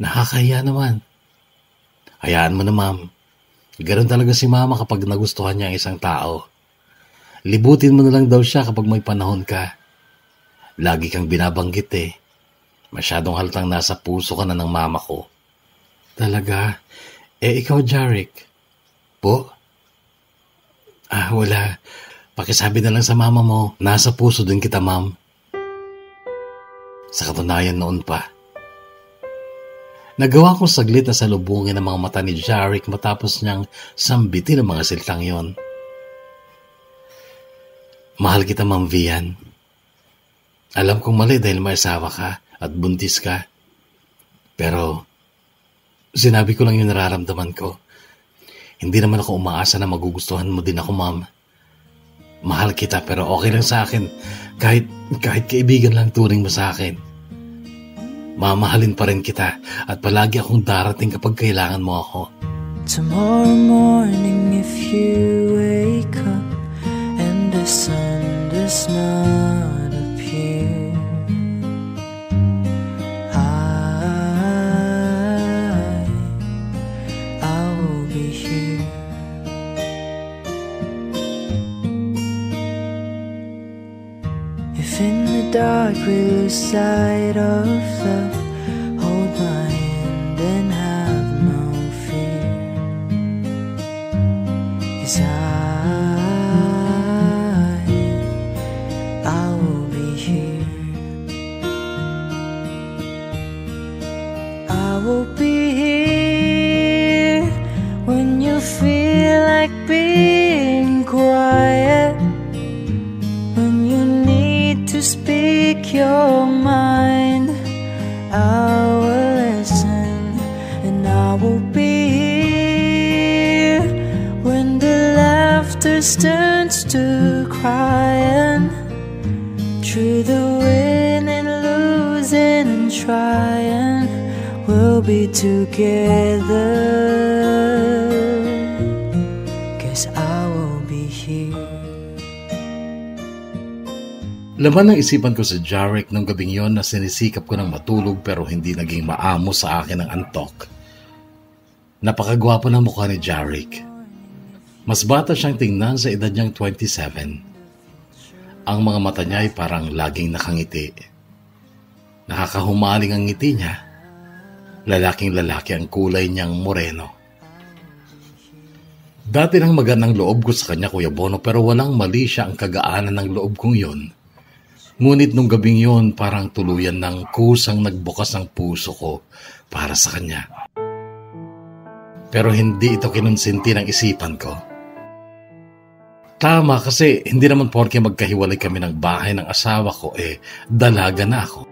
Nakakahiya naman. Hayaan mo na ma'am. Ganun talaga si mama kapag nagustuhan niya ang isang tao. Libutin mo na lang daw siya kapag may panahon ka. Lagi kang binabanggit eh. Masyadong halatang nasa puso ka na ng mama ko. Talaga? Ikaw, Jarek? Po? Wala. Pakisabi na lang sa mama mo, nasa puso din kita, ma'am. Sa katunayan noon pa. Nagawa kong saglit na salubungin ang mga mata ni Jarek matapos niyang sambitin ang mga siltang yon. Mahal kita, Ma'am Vian. Alam kong mali dahil may asawa ka at buntis ka. Pero, sinabi ko lang yung nararamdaman ko. Hindi naman ako umaasa na magugustuhan mo din ako, ma'am. Mahal kita pero okay lang sa akin. Kahit kaibigan lang turing mo sa akin. Mamahalin pa rin kita at palagi akong darating kapag kailangan mo ako. Tomorrow morning if you wake up and the sun does not appear, I will be here. If in the dark we lose sight of love, hold my hand and have no fear. 'Cause I will be here. I will be here when you feel like being quiet, when you need to speak your mind. I will listen, and I will be here when the laughter turns to crying. Through the winning, losing, and trying, we'll be together. 'Cause I will be here. Laman ng isipan ko si Jarek nung gabing yon na sinisikap ko ng matulog pero hindi naging maamo sa akin ang antok. Napakagwapo ng mukha ni Jarek. Mas bata siyang tingnan sa edad niyang 27. Ang mga mata niya ay parang laging nakangiti. Nakakahumaling ang ngiti niya. Lalaking-lalaki ang kulay niyang moreno. Dati nang magandang loob ko sa kanya, Kuya Bono, pero walang mali siya ang kagaanan ng loob kong yon. Ngunit nung gabing yon, parang tuluyan ng kusang nagbukas ang puso ko para sa kanya. Pero hindi ito kinonsinti ng isipan ko. Tama kasi hindi naman porke magkahiwalay kami ng bahay ng asawa ko, dalaga na ako.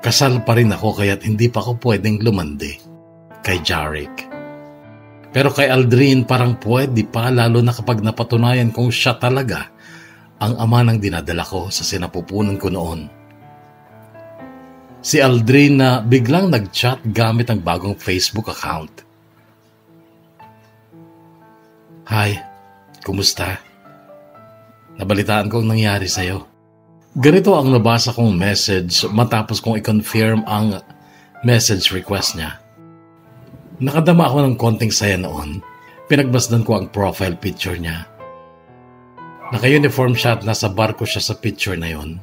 Kasal pa rin ako kaya't hindi pa ako pwedeng lumandi kay Jarek. Pero kay Aldrin parang pwede pa, lalo na kapag napatunayan kong siya talaga ang ama ng dinadala ko sa sinapupunan ko noon. Si Aldrin na biglang nag-chat gamit ang bagong Facebook account. Hi, kumusta? Nabalitaan ko ang nangyari sa'yo. Ganito ang nabasa kong message matapos kong i-confirm ang message request niya. Nakadama ako ng konting saya noon. Pinagmasdan ko ang profile picture niya. Naka-uniform siya at nasa barko siya sa picture na yon.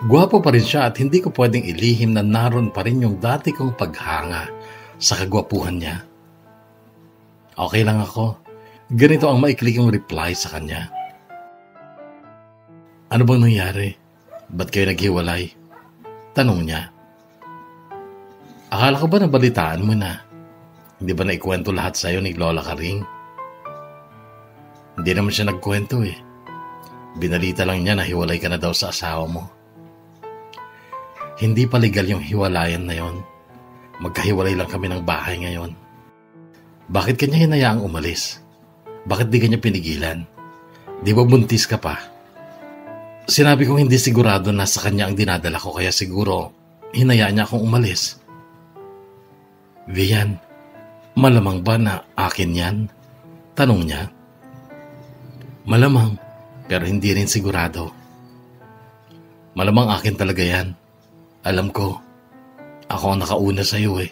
Gwapo pa rin siya at hindi ko pwedeng ilihim na naroon pa rin yung dati kong paghanga sa kagwapuhan niya. Okay lang ako. Ganito ang maikli kong reply sa kanya. Ano bang nangyari? Ba't kayo naghiwalay? Tanong niya. Akala ko ba nabalitaan mo na? Hindi ba naikwento lahat sa'yo ni Lola Karing? Hindi naman siya nagkwento eh. Binalita lang niya na hiwalay ka na daw sa asawa mo. Hindi pa legal yung hiwalayan na yon. Magkahiwalay lang kami ng bahay ngayon. Bakit kanya hinayaang umalis? Bakit di kanya pinigilan? Di ba buntis ka pa? Sinabi kong hindi sigurado na sa kanya ang dinadala ko kaya siguro hinayaan niya akong umalis. Vian, malamang ba na akin yan? Tanong niya. Malamang, pero hindi rin sigurado. Malamang akin talaga yan. Alam ko, ako ang nakauna sa iyo eh.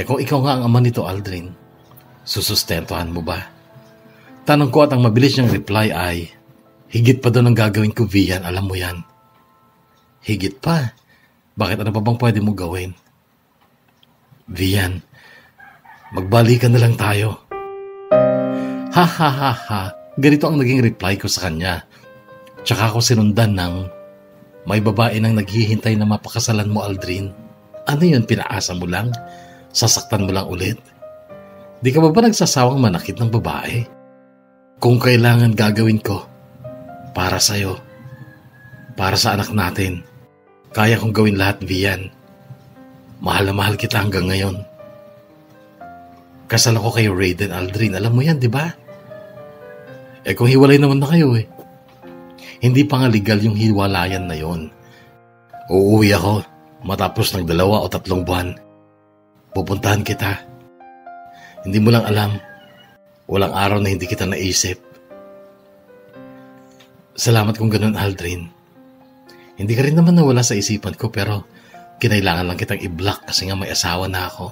Kung ikaw nga ang ama nito, Aldrin, susustentuhan mo ba? Tanong ko at ang mabilis niyang reply ay, higit pa doon ang gagawin ko, Vian, alam mo yan. Higit pa? Bakit ano pa bang pwede mo gawin? Vian, magbalikan na lang tayo. Ha ha ha ha, ganito ang naging reply ko sa kanya. Tsaka ako sinundan ng, may babae nang naghihintay na mapakasalan mo, Aldrin. Ano yun, pinaasa mo lang? Sasaktan mo lang ulit? Di ka ba nagsasawang manakit ng babae? Kung kailangan gagawin ko, para sa'yo, para sa anak natin, kaya kong gawin lahat, Vian. Mahal na mahal kita hanggang ngayon. Kasal ako kay Raiden, Aldrin. Alam mo yan, di ba? Kung hiwalay naman na kayo eh. Hindi pa nga legal yung hiwalayan na yon. Uuwi ako matapos ng 2 o 3 buwan. Pupuntahan kita. Hindi mo lang alam. Walang araw na hindi kita naisip. Salamat kung ganun, Aldrin. Hindi ka rin naman nawala sa isipan ko pero kinailangan lang kitang i-block kasi nga may asawa na ako.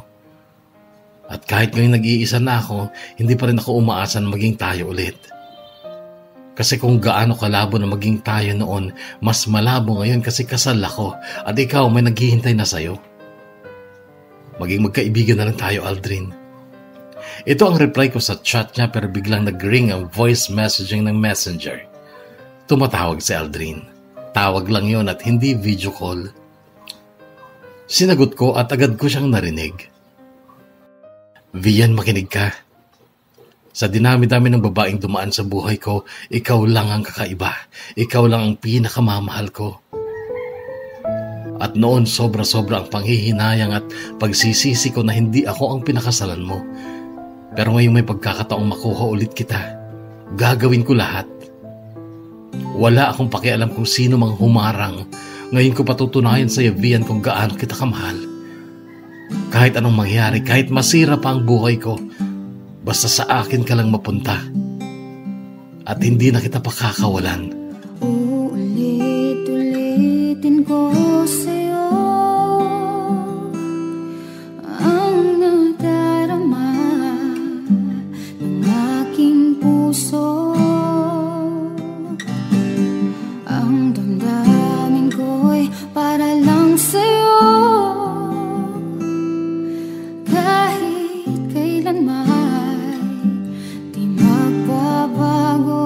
At kahit ngayon nag-iisa na ako, hindi pa rin ako umaasa na maging tayo ulit. Kasi kung gaano kalabo na maging tayo noon, mas malabo ngayon kasi kasal ako at ikaw may naghihintay na sa'yo. Maging magkaibigan na lang tayo, Aldrin. Ito ang reply ko sa chat niya pero biglang nag-ring ang voice messaging ng messenger. Tumatawag si Aldrin. Tawag lang yon at hindi video call. Sinagot ko at agad ko siyang narinig. Vian, makinig ka. Sa dinami-dami ng babaeng dumaan sa buhay ko, ikaw lang ang kakaiba. Ikaw lang ang pinakamamahal ko. At noon sobra-sobra ang panghihinayang at pagsisisi ko na hindi ako ang pinakasalan mo. Pero ngayong may pagkakataong makuha ulit kita, gagawin ko lahat. Wala akong pakialam kung sino mang humarang. Ngayon ko patutunayan sa iyo, Vian, kung gaano kita kamahal. Kahit anong mangyari, kahit masira pa ang buhay ko, basta sa akin ka lang mapunta. At hindi na kita pakakawalan. Uulit-ulitin ko sa'yo ang nadarama ng aking puso. Ang damdamin ko'y para lang sa'yo. Kahit kailanman di magbabago.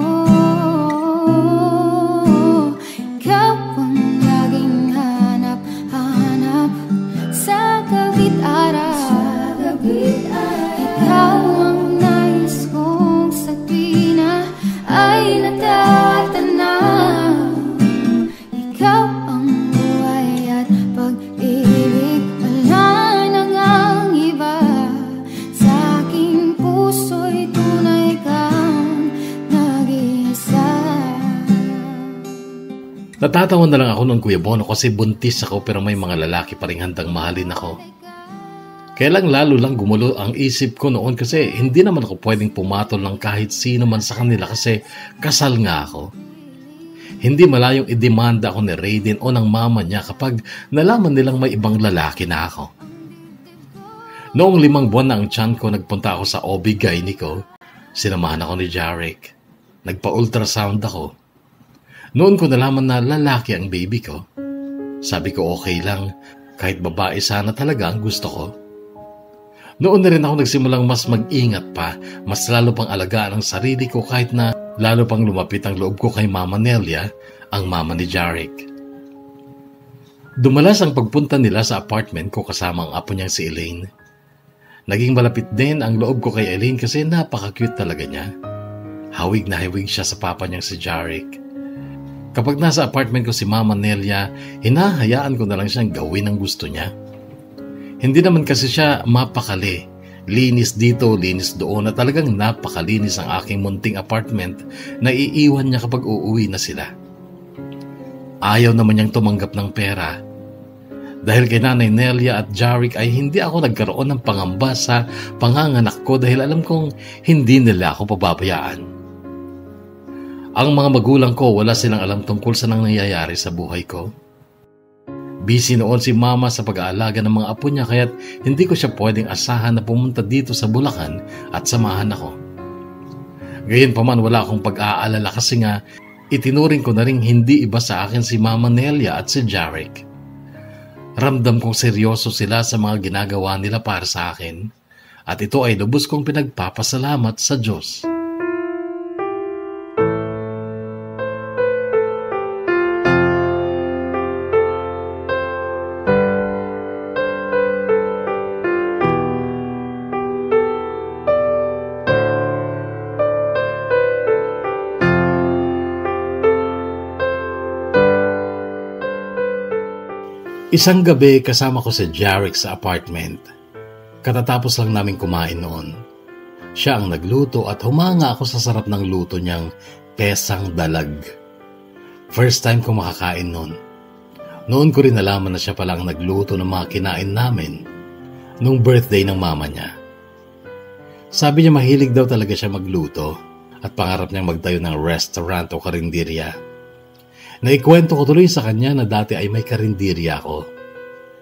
Ikaw ang laging hanap-hanap sa gabi't araw. Ikaw ang nais kong sa tuwina ay natatanaw. Ikaw ang buhay at pag-ibig, wala na ngang iba. Sa aking puso'y tunay kang nag-iisa. Natatawa na lang ako ng Kuya Bono kasi buntis ako pero may mga lalaki pa rin handang mahalin ako. Kaya lang lalo lang gumulo ang isip ko noon kasi hindi naman ako pwedeng pumatol ng kahit sino man sa kanila kasi kasal nga ako. Hindi malayong idemanda ako ni Raiden o ng mama niya kapag nalaman nilang may ibang lalaki na ako. Noong 5 buwan na ang tiyan ko, nagpunta ako sa OB-GYN ko. Sinamahan ako ni Jarek. Nagpa-ultrasound ako. Noon ko nalaman na lalaki ang baby ko. Sabi ko okay lang, kahit babae sana talaga ang gusto ko. Noon na rin ako nagsimulang mas mag-ingat pa, mas lalo pang alagaan ang sarili ko kahit na lalo pang lumapit ang loob ko kay Mama Nelia, ang mama ni Jarek. Dumalas ang pagpunta nila sa apartment ko kasama ang apo niyang si Elaine. Naging malapit din ang loob ko kay Elaine kasi napaka-cute talaga niya. Hawig na hawig siya sa papa niyang si Jarek. Kapag nasa apartment ko si Mama Nelia, hinahayaan ko na lang siyang gawin ang gusto niya. Hindi naman kasi siya mapakali. Linis dito, linis doon, at talagang napakalinis ang aking munting apartment na iiwan niya kapag uuwi na sila. Ayaw naman niyang tumanggap ng pera. Dahil kay Nanay Nelia at Jarek ay hindi ako nagkaroon ng pangamba sa panganganak ko dahil alam kong hindi nila ako pababayaan. Ang mga magulang ko wala silang alam tungkol sa nangyayari sa buhay ko. Busy noon si Mama sa pag-aalaga ng mga apo niya kaya't hindi ko siya pwedeng asahan na pumunta dito sa Bulacan at samahan ako. Gayunpaman wala akong pag-aalala kasi nga itinuring ko na ring hindi iba sa akin si Mama Nelia at si Jarek. Ramdam kong seryoso sila sa mga ginagawa nila para sa akin at ito ay lubos kong pinagpapasalamat sa Diyos. Isang gabi kasama ko si Jarek sa apartment. Katatapos lang namin kumain noon. Siya ang nagluto at humanga ako sa sarap ng luto niyang pesang dalag. First time ko makakain noon. Noon ko rin nalaman na siya pala ang nagluto ng mga kinain namin nung birthday ng mama niya. Sabi niya mahilig daw talaga siya magluto at pangarap niyang magtayo ng restaurant o karinderya. Naikwento ko tuloy sa kanya na dati ay may karinderya ako.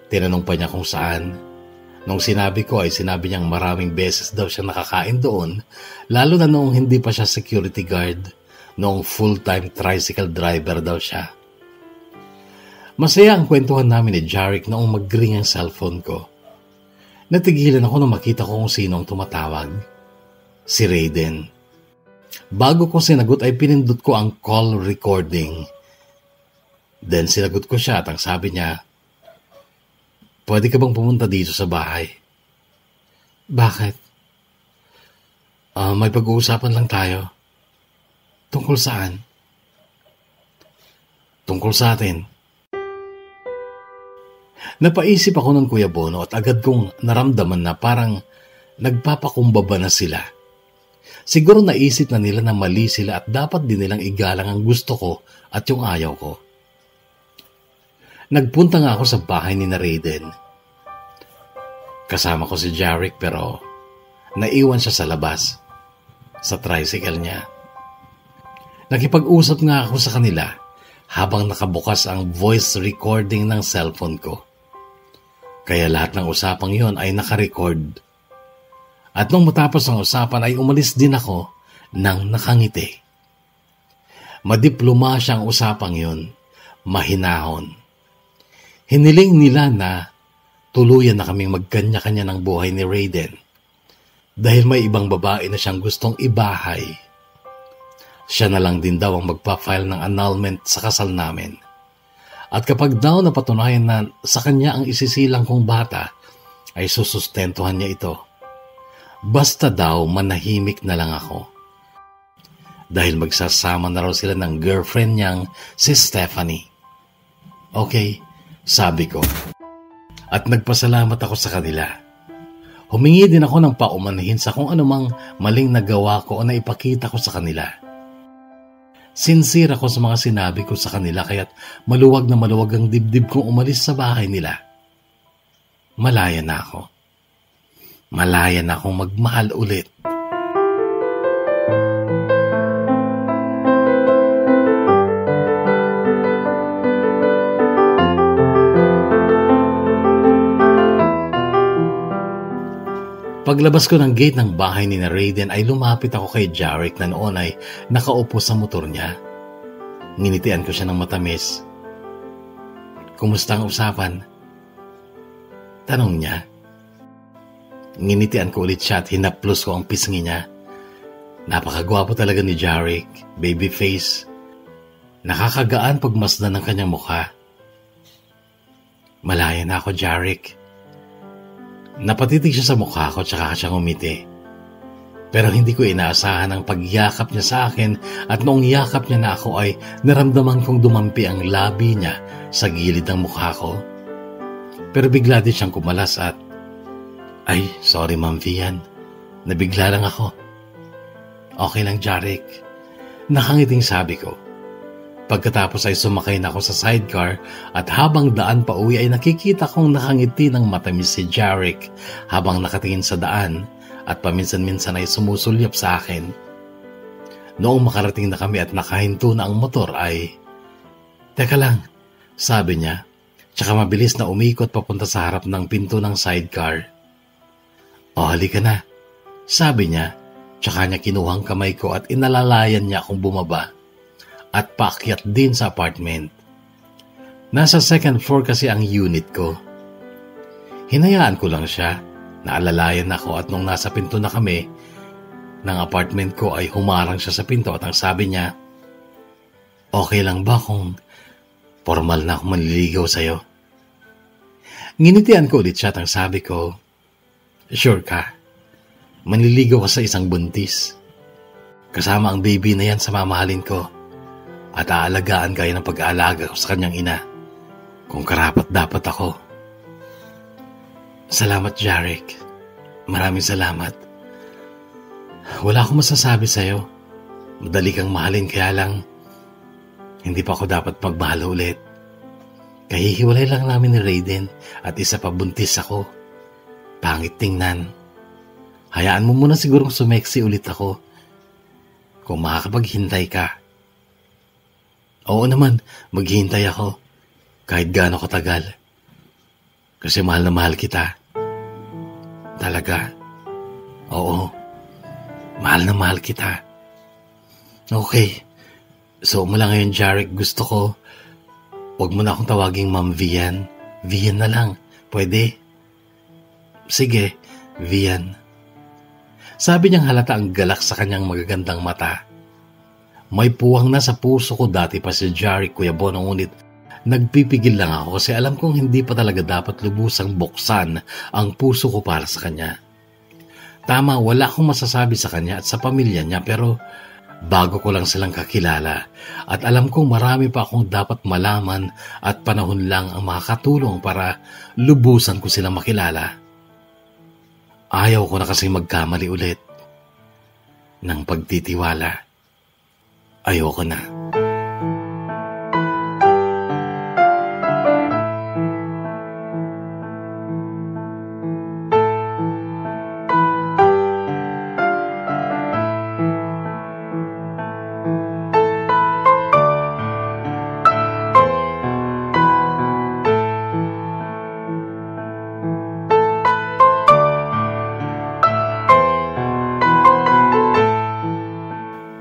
Tinanong pa niya kung saan. Nung sinabi ko ay sinabi niyang maraming beses daw siya nakakain doon, lalo na noong hindi pa siya security guard, noong full-time tricycle driver daw siya. Masaya ang kwentuhan namin ni Jarek noong mag-ring ang cellphone ko. Natigilan ako nung makita ko kung sino ang tumatawag. Si Raiden. Bago ko sinagot ay pinindot ko ang call recording. Then sinagot ko siya at ang sabi niya, "Pwede ka bang pumunta dito sa bahay?" "Bakit?" May pag-uusapan lang tayo." "Tungkol saan?" "Tungkol sa atin." Napaisip ako ng Kuya Bono at agad kong naramdaman na parang nagpapakumbaba na sila. Siguro naisip na nila na mali sila at dapat din nilang igalang ang gusto ko at yung ayaw ko. Nagpunta nga ako sa bahay ni Raiden. Kasama ko si Jarek pero naiwan siya sa labas, sa tricycle niya. Nakipag-usap nga ako sa kanila habang nakabukas ang voice recording ng cellphone ko. Kaya lahat ng usapang yon ay nakarecord. At nung matapos ang usapan ay umalis din ako nang nakangiti. Madiplomasya ang usapang yon, mahinahon. Hiniling nila na tuluyan na kaming magkanya-kanya ng buhay ni Raiden dahil may ibang babae na siyang gustong ibahay. Siya na lang din daw ang magpa-file ng annulment sa kasal namin. At kapag daw napatunayan na sa kanya ang isisilang kong bata, ay susustentuhan niya ito. Basta daw manahimik na lang ako. Dahil magsasama na raw sila ng girlfriend niyang si Stephanie. Okay, sabi ko. At nagpasalamat ako sa kanila. Humingi din ako ng paumanhin sa kung anumang maling nagawa ko o naipakita ko sa kanila. Sincere ako sa mga sinabi ko sa kanila kaya't maluwag na maluwag ang dibdib kong umalis sa bahay nila. Malaya na ako. Malaya na akong magmahal ulit. Paglabas ko ng gate ng bahay ni Raiden ay lumapit ako kay Jarek na noon ay nakaupo sa motor niya. Nginitian ko siya ng matamis. Kumusta ang usapan? Tanong niya. Nginitian ko ulit siya at hinaplos ko ang pisngi niya. Napakagwapo talaga ni Jarek, baby face. Nakakagaan pagmasdan ng kanyang mukha. Malaya na ako, Jarek. Napatitig siya sa mukha ko tsaka siya ngumiti. Pero hindi ko inaasahan ang pagyakap niya sa akin at noong yakap niya na ako ay naramdaman kong dumampi ang labi niya sa gilid ng mukha ko. Pero bigla din siyang kumalas at, "Ay, sorry Ma'am Vian. Nabigla lang ako." "Okay lang, Jarek." Nakangiting sabi ko. Pagkatapos ay sumakay na ako sa sidecar at habang daan pa uwi ay nakikita kong nakangiti ng matamis si Jarek habang nakatingin sa daan at paminsan-minsan ay sumusulyap sa akin. Noong makarating na kami at nakahinto na ang motor ay, "Teka lang," sabi niya, tsaka mabilis na umikot papunta sa harap ng pinto ng sidecar. "O, halika na," sabi niya, tsaka niya kinuhang kamay ko at inalalayan niya akong bumaba at paakyat din sa apartment. Nasa second floor kasi ang unit ko. Hinayaan ko lang siya. Naalalayan ako at nung nasa pinto na kami ng apartment ko ay humarang siya sa pinto at ang sabi niya, "Okay lang ba kung formal na akong manliligaw sa'yo?" Nginitian ko ulit siya at ang sabi ko, "Sure ka? Manliligaw ka sa isang buntis. Kasama ang baby na yan sa mamahalin ko. At aalagaan kayo ng pag-aalaga ko sa kanyang ina. Kung karapat dapat ako." "Salamat, Jarek. Maraming salamat. Wala akong masasabi sa'yo. Madali kang mahalin kaya lang hindi pa ako dapat magmahal ulit. Kahihiwalay lang namin ni Raiden at isa pa buntis ako. Pangit tingnan. Hayaan mo muna sigurong sumeksi ulit ako. Kung makakapaghintay ka." "Oo naman, maghihintay ako. Kahit gaano katagal. Kasi mahal na mahal kita." "Talaga?" "Oo. Mahal na mahal kita." "Okay. So mula ngayon, Jarek, gusto ko, huwag mo na akong tawaging Ma'am Vian. Vian na lang. Pwede?" "Sige, Vian." Sabi niyang halata ang galak sa kanyang magagandang mata. May puwang na sa puso ko dati pa si Jarek, Kuya Bono, ngunit nagpipigil lang ako kasi alam kong hindi pa talaga dapat lubusang buksan ang puso ko para sa kanya. Tama, wala akong masasabi sa kanya at sa pamilya niya pero bago ko lang silang kakilala at alam kong marami pa akong dapat malaman at panahon lang ang makakatulong para lubusan ko silang makilala. Ayaw ko na kasi magkamali ulit ng pagtitiwala. Ayoko na.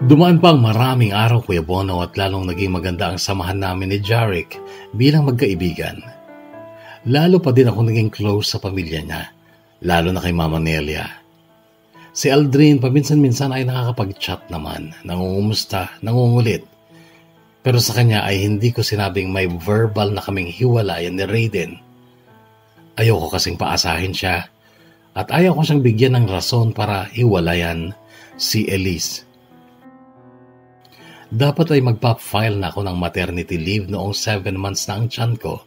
Dumaan pa ang maraming araw, Kuya Bono, at lalong naging maganda ang samahan namin ni Jarek bilang magkaibigan. Lalo pa din ako naging close sa pamilya niya, lalo na kay Mama Nelia. Si Aldrin paminsan-minsan ay nakakapag-chat naman, nangungumusta, nangungulit. Pero sa kanya ay hindi ko sinabing may verbal na kaming hiwalayan ni Raiden. Ayoko kasing paasahin siya at ayaw ko siyang bigyan ng rason para hiwalayan si Elise. Dapat ay magpa-file na ako ng maternity leave noong 7 months na ang tiyan ko.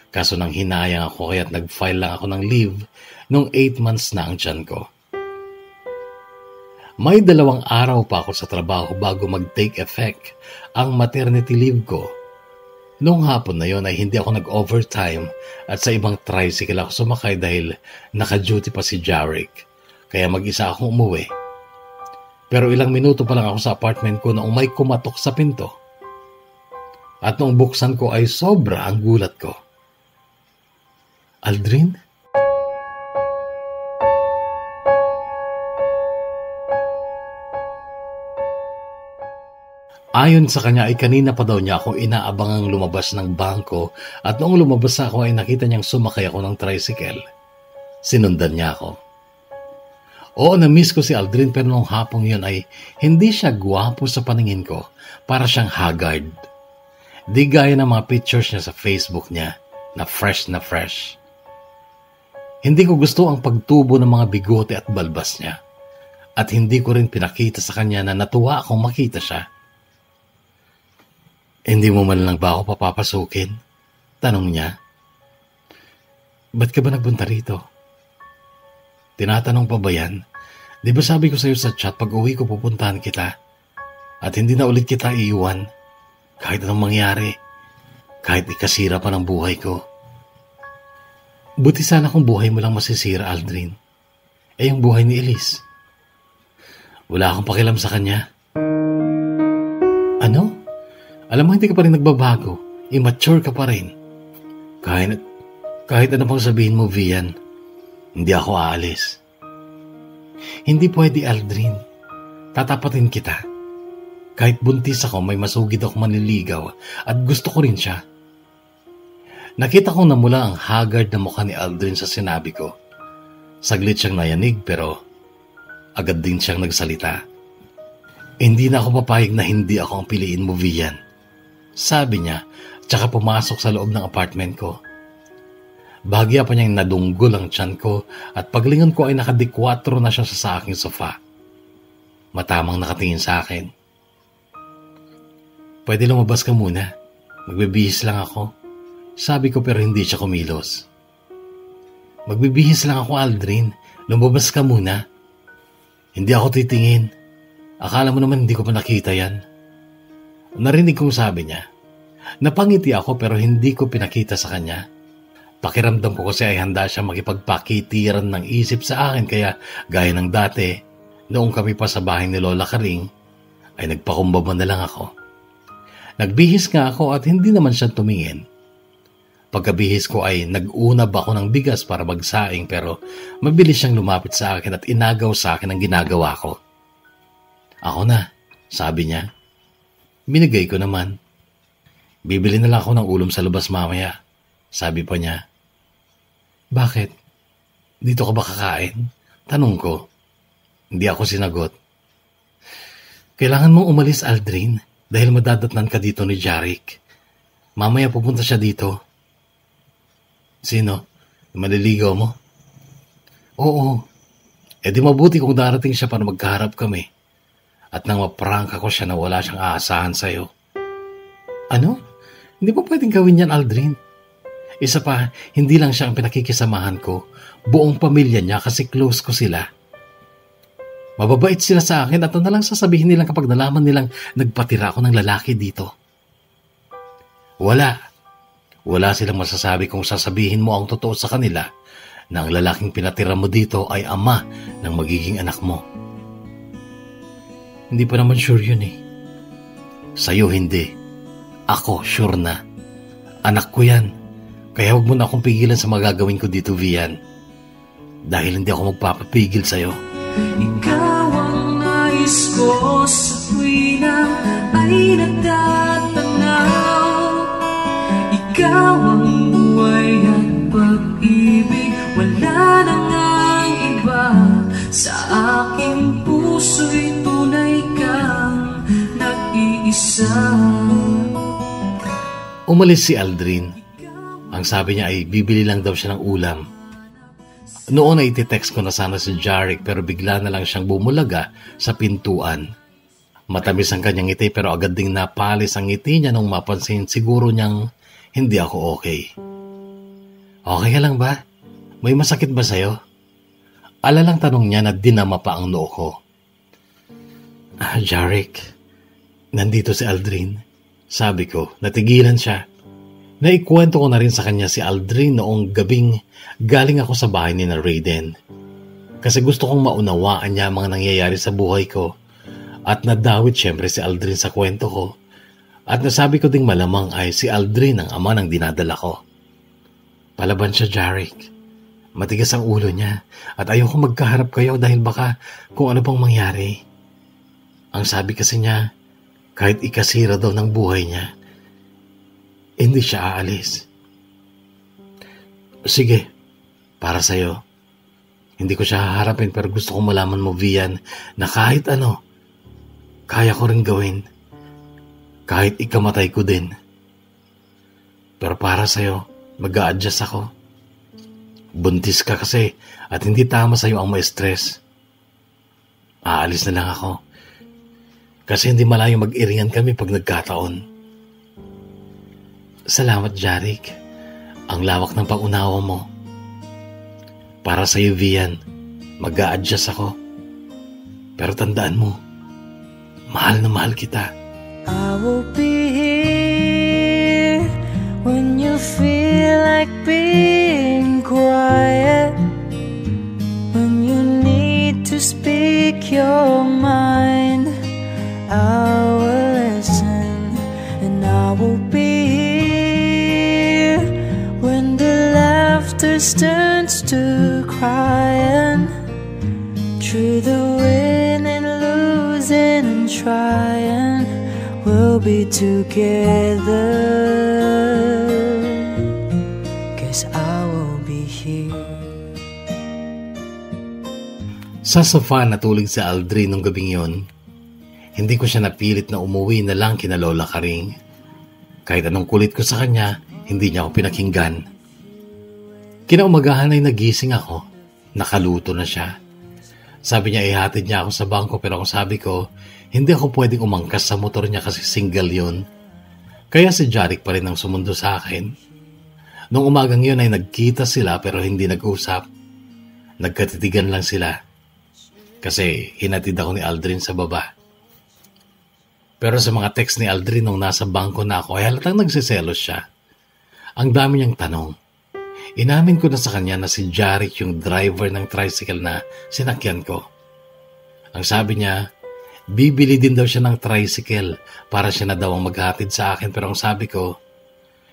Kaso nang hinayang ako kaya't nag-file lang ako ng leave noong 8 months na ang tiyan ko. May 2 araw pa ako sa trabaho bago mag-take effect ang maternity leave ko. Noong hapon na yon ay hindi ako nag-overtime at sa ibang tricycle ako sumakay dahil naka-duty pa si Jarek. Kaya mag-isa akong umuwi. Pero ilang minuto pa lang ako sa apartment ko noong may kumatok sa pinto. At noong buksan ko ay sobra ang gulat ko. "Aldrin?" Ayon sa kanya ay kanina pa daw niya ako inaabangang lumabas ng bangko at noong lumabas ako ay nakita niyang sumakay ako ng tricycle. Sinundan niya ako. Oo, na-miss ko si Aldrin pero noong hapong yun ay hindi siya gwapo sa paningin ko. Para siyang haggard. Di gaya ng mga pictures niya sa Facebook niya na fresh na fresh. Hindi ko gusto ang pagtubo ng mga bigote at balbas niya. At hindi ko rin pinakita sa kanya na natuwa akong makita siya. Hindi mo man lang ba ako papapasukin? Tanong niya. Ba't ka ba nagpunta rito? Tinatanong pa ba yan? Di ba sabi ko sa'yo sa chat pag uwi ko pupuntahan kita? At hindi na ulit kita iiwan. Kahit anong mangyari. Kahit ikasira pa ng buhay ko. Buti sana kung buhay mo lang masisira, Aldrin. Yung buhay ni Elise. Wala akong pakialam sa kanya. Ano? Alam mo, hindi ka pa rin nagbabago. Immature ka pa rin. Kahit ano pang sabihin mo, Vian, hindi ako aalis. Hindi pwede, Aldrin. Tatapatin kita. Kahit buntis ako, may masugid ako manliligaw at gusto ko rin siya. Nakita ko na mula ang haggard na mukha ni Aldrin sa sinabi ko. Saglit siyang nayanig pero agad din siyang nagsalita. Hindi na ako papayag na hindi ako ang piliin mo, Vian. Sabi niya, tsaka pumasok sa loob ng apartment ko. Bahagya pa niyang nadunggol ang tiyan ko at paglingon ko ay nakadikwatro na siya sa aking sofa. Matamang nakatingin sa akin. Pwede lumabas ka muna. Magbibihis lang ako. Sabi ko pero hindi siya kumilos. Magbibihis lang ako, Aldrin. Lumabas ka muna. Hindi ako titingin. Akala mo naman hindi ko pa nakita yan. Narinig kong sabi niya. Napangiti ako pero hindi ko pinakita sa kanya. Pakiramdam ko kasi ay handa siya makipagpakitiran ng isip sa akin kaya gaya ng dati, noong kami pa sa bahay ni Lola Karing, ay nagpakumbaba na lang ako. Nagbihis nga ako at hindi naman siya tumingin. Pagkabihis ko ay nag-unab ako ng bigas para magsaing pero mabilis siyang lumapit sa akin at inagaw sa akin ang ginagawa ko. Ako na, sabi niya. Binigay ko naman. Bibili na lang ako ng ulam sa labas mamaya, sabi pa niya. Bakit? Dito ka ba kakain? Tanong ko. Hindi ako sinagot. Kailangan mong umalis, Aldrin, dahil madadatnan ka dito ni Jarek. Mamaya pupunta siya dito. Sino? Maliligaw mo? Oo. E di mabuti kung darating siya para magkaharap kami. At nang maprank ako siya na wala siyang aasahan sa'yo. Ano? Hindi mo pwedeng gawin yan, Aldrin. Isa pa, hindi lang siya ang pinakikisamahan ko. Buong pamilya niya kasi close ko sila. Mababait sila sa akin at ano na lang sasabihin nilang kapag nalaman nilang nagpatira ako ng lalaki dito. Wala silang masasabi kung sasabihin mo ang totoo sa kanila na ang lalaking pinatira mo dito ay ama ng magiging anak mo. Hindi pa naman sure yun eh. Sa'yo hindi. Ako sure na. Anak ko yan. Kaya huwag mo na akong pigilan sa magagawin ko dito, Vian. Dahil hindi ako magpapapigil sa'yo. Ikaw ang nais ko sa tuwina ay nagtatanaw. Ikaw ang buhay at pag-ibig, wala na ngang iba. Sa aking puso'y tunay kang nag-iisa. Umalis si Aldrin. Ang sabi niya ay bibili lang daw siya ng ulam. Noon ay iti-text ko na sana si Jarek pero bigla na lang siyang bumulaga sa pintuan. Matamis ang kanyang ngiti pero agad ding napalis ang ngiti niya nung mapansin siguro niyang hindi ako okay. Okay ka lang ba? May masakit ba sa'yo? Alalang tanong niya na dinama pa ang noo ko. Jarek, nandito si Aldrin. Sabi ko, natigilan siya. Naikwento ko na rin sa kanya si Aldrin noong gabing galing ako sa bahay ni na Raiden. Kasi gusto kong maunawaan niya ang mga nangyayari sa buhay ko. At nadawit siyempre si Aldrin sa kwento ko. At nasabi ko ding malamang ay si Aldrin ang ama ng dinadala ko. Palaban siya, Jarek. Matigas ang ulo niya at ayoko magkaharap kayo dahil baka kung ano pang mangyari. Ang sabi kasi niya, Kahit ikasira daw ng buhay niya, hindi siya aalis. Sige, para sa'yo. Hindi ko siya haharapin pero gusto kong malaman mo, Vian, na kahit ano, kaya ko rin gawin. Kahit ikamatay ko din. Pero para sa'yo, mag-a-adjust ako. Buntis ka kasi at hindi tama sa'yo ang ma-stress. Aalis na lang ako. Kasi hindi malayo mag-iringan kami pag nagkataon. Salamat, Jaric. Ang lawak ng pag-unawa mo. Para sa'yo, Vian, mag-a-adjust ako. Pero tandaan mo, mahal na mahal kita. I will be here when you feel like being quiet, when you need to speak your mind. I will listen, and I will be here when the laughter turns to crying, through the winning, losing, and trying. We'll be together, 'cause I will be here. Sa sofa natulog si Aldrin nung gabing yon. Hindi ko siya napilit na umuwi na lang kina Lola Karing. Kahit anong kulit ko sa kanya, hindi niya ako pinakinggan. Kinaumagahan ay nagising ako. Nakaluto na siya. Sabi niya ihatid niya ako sa bangko pero ang sabi ko, hindi ako pwedeng umangkas sa motor niya kasi single yun. Kaya si Jaric pa rin ang sumundo sa akin. Nung umagang yun ay nagkita sila pero hindi nag-usap. Nagkatitigan lang sila. Kasi hinatid ako ni Aldrin sa baba. Pero sa mga text ni Aldrin nung nasa bangko na ako ay halatang nagsiselos siya. Ang dami niyang tanong. Inamin ko na sa kanya na si Jaric yung driver ng tricycle na sinakyan ko. Ang sabi niya, bibili din daw siya ng tricycle para siya na daw ang maghatid sa akin pero ang sabi ko,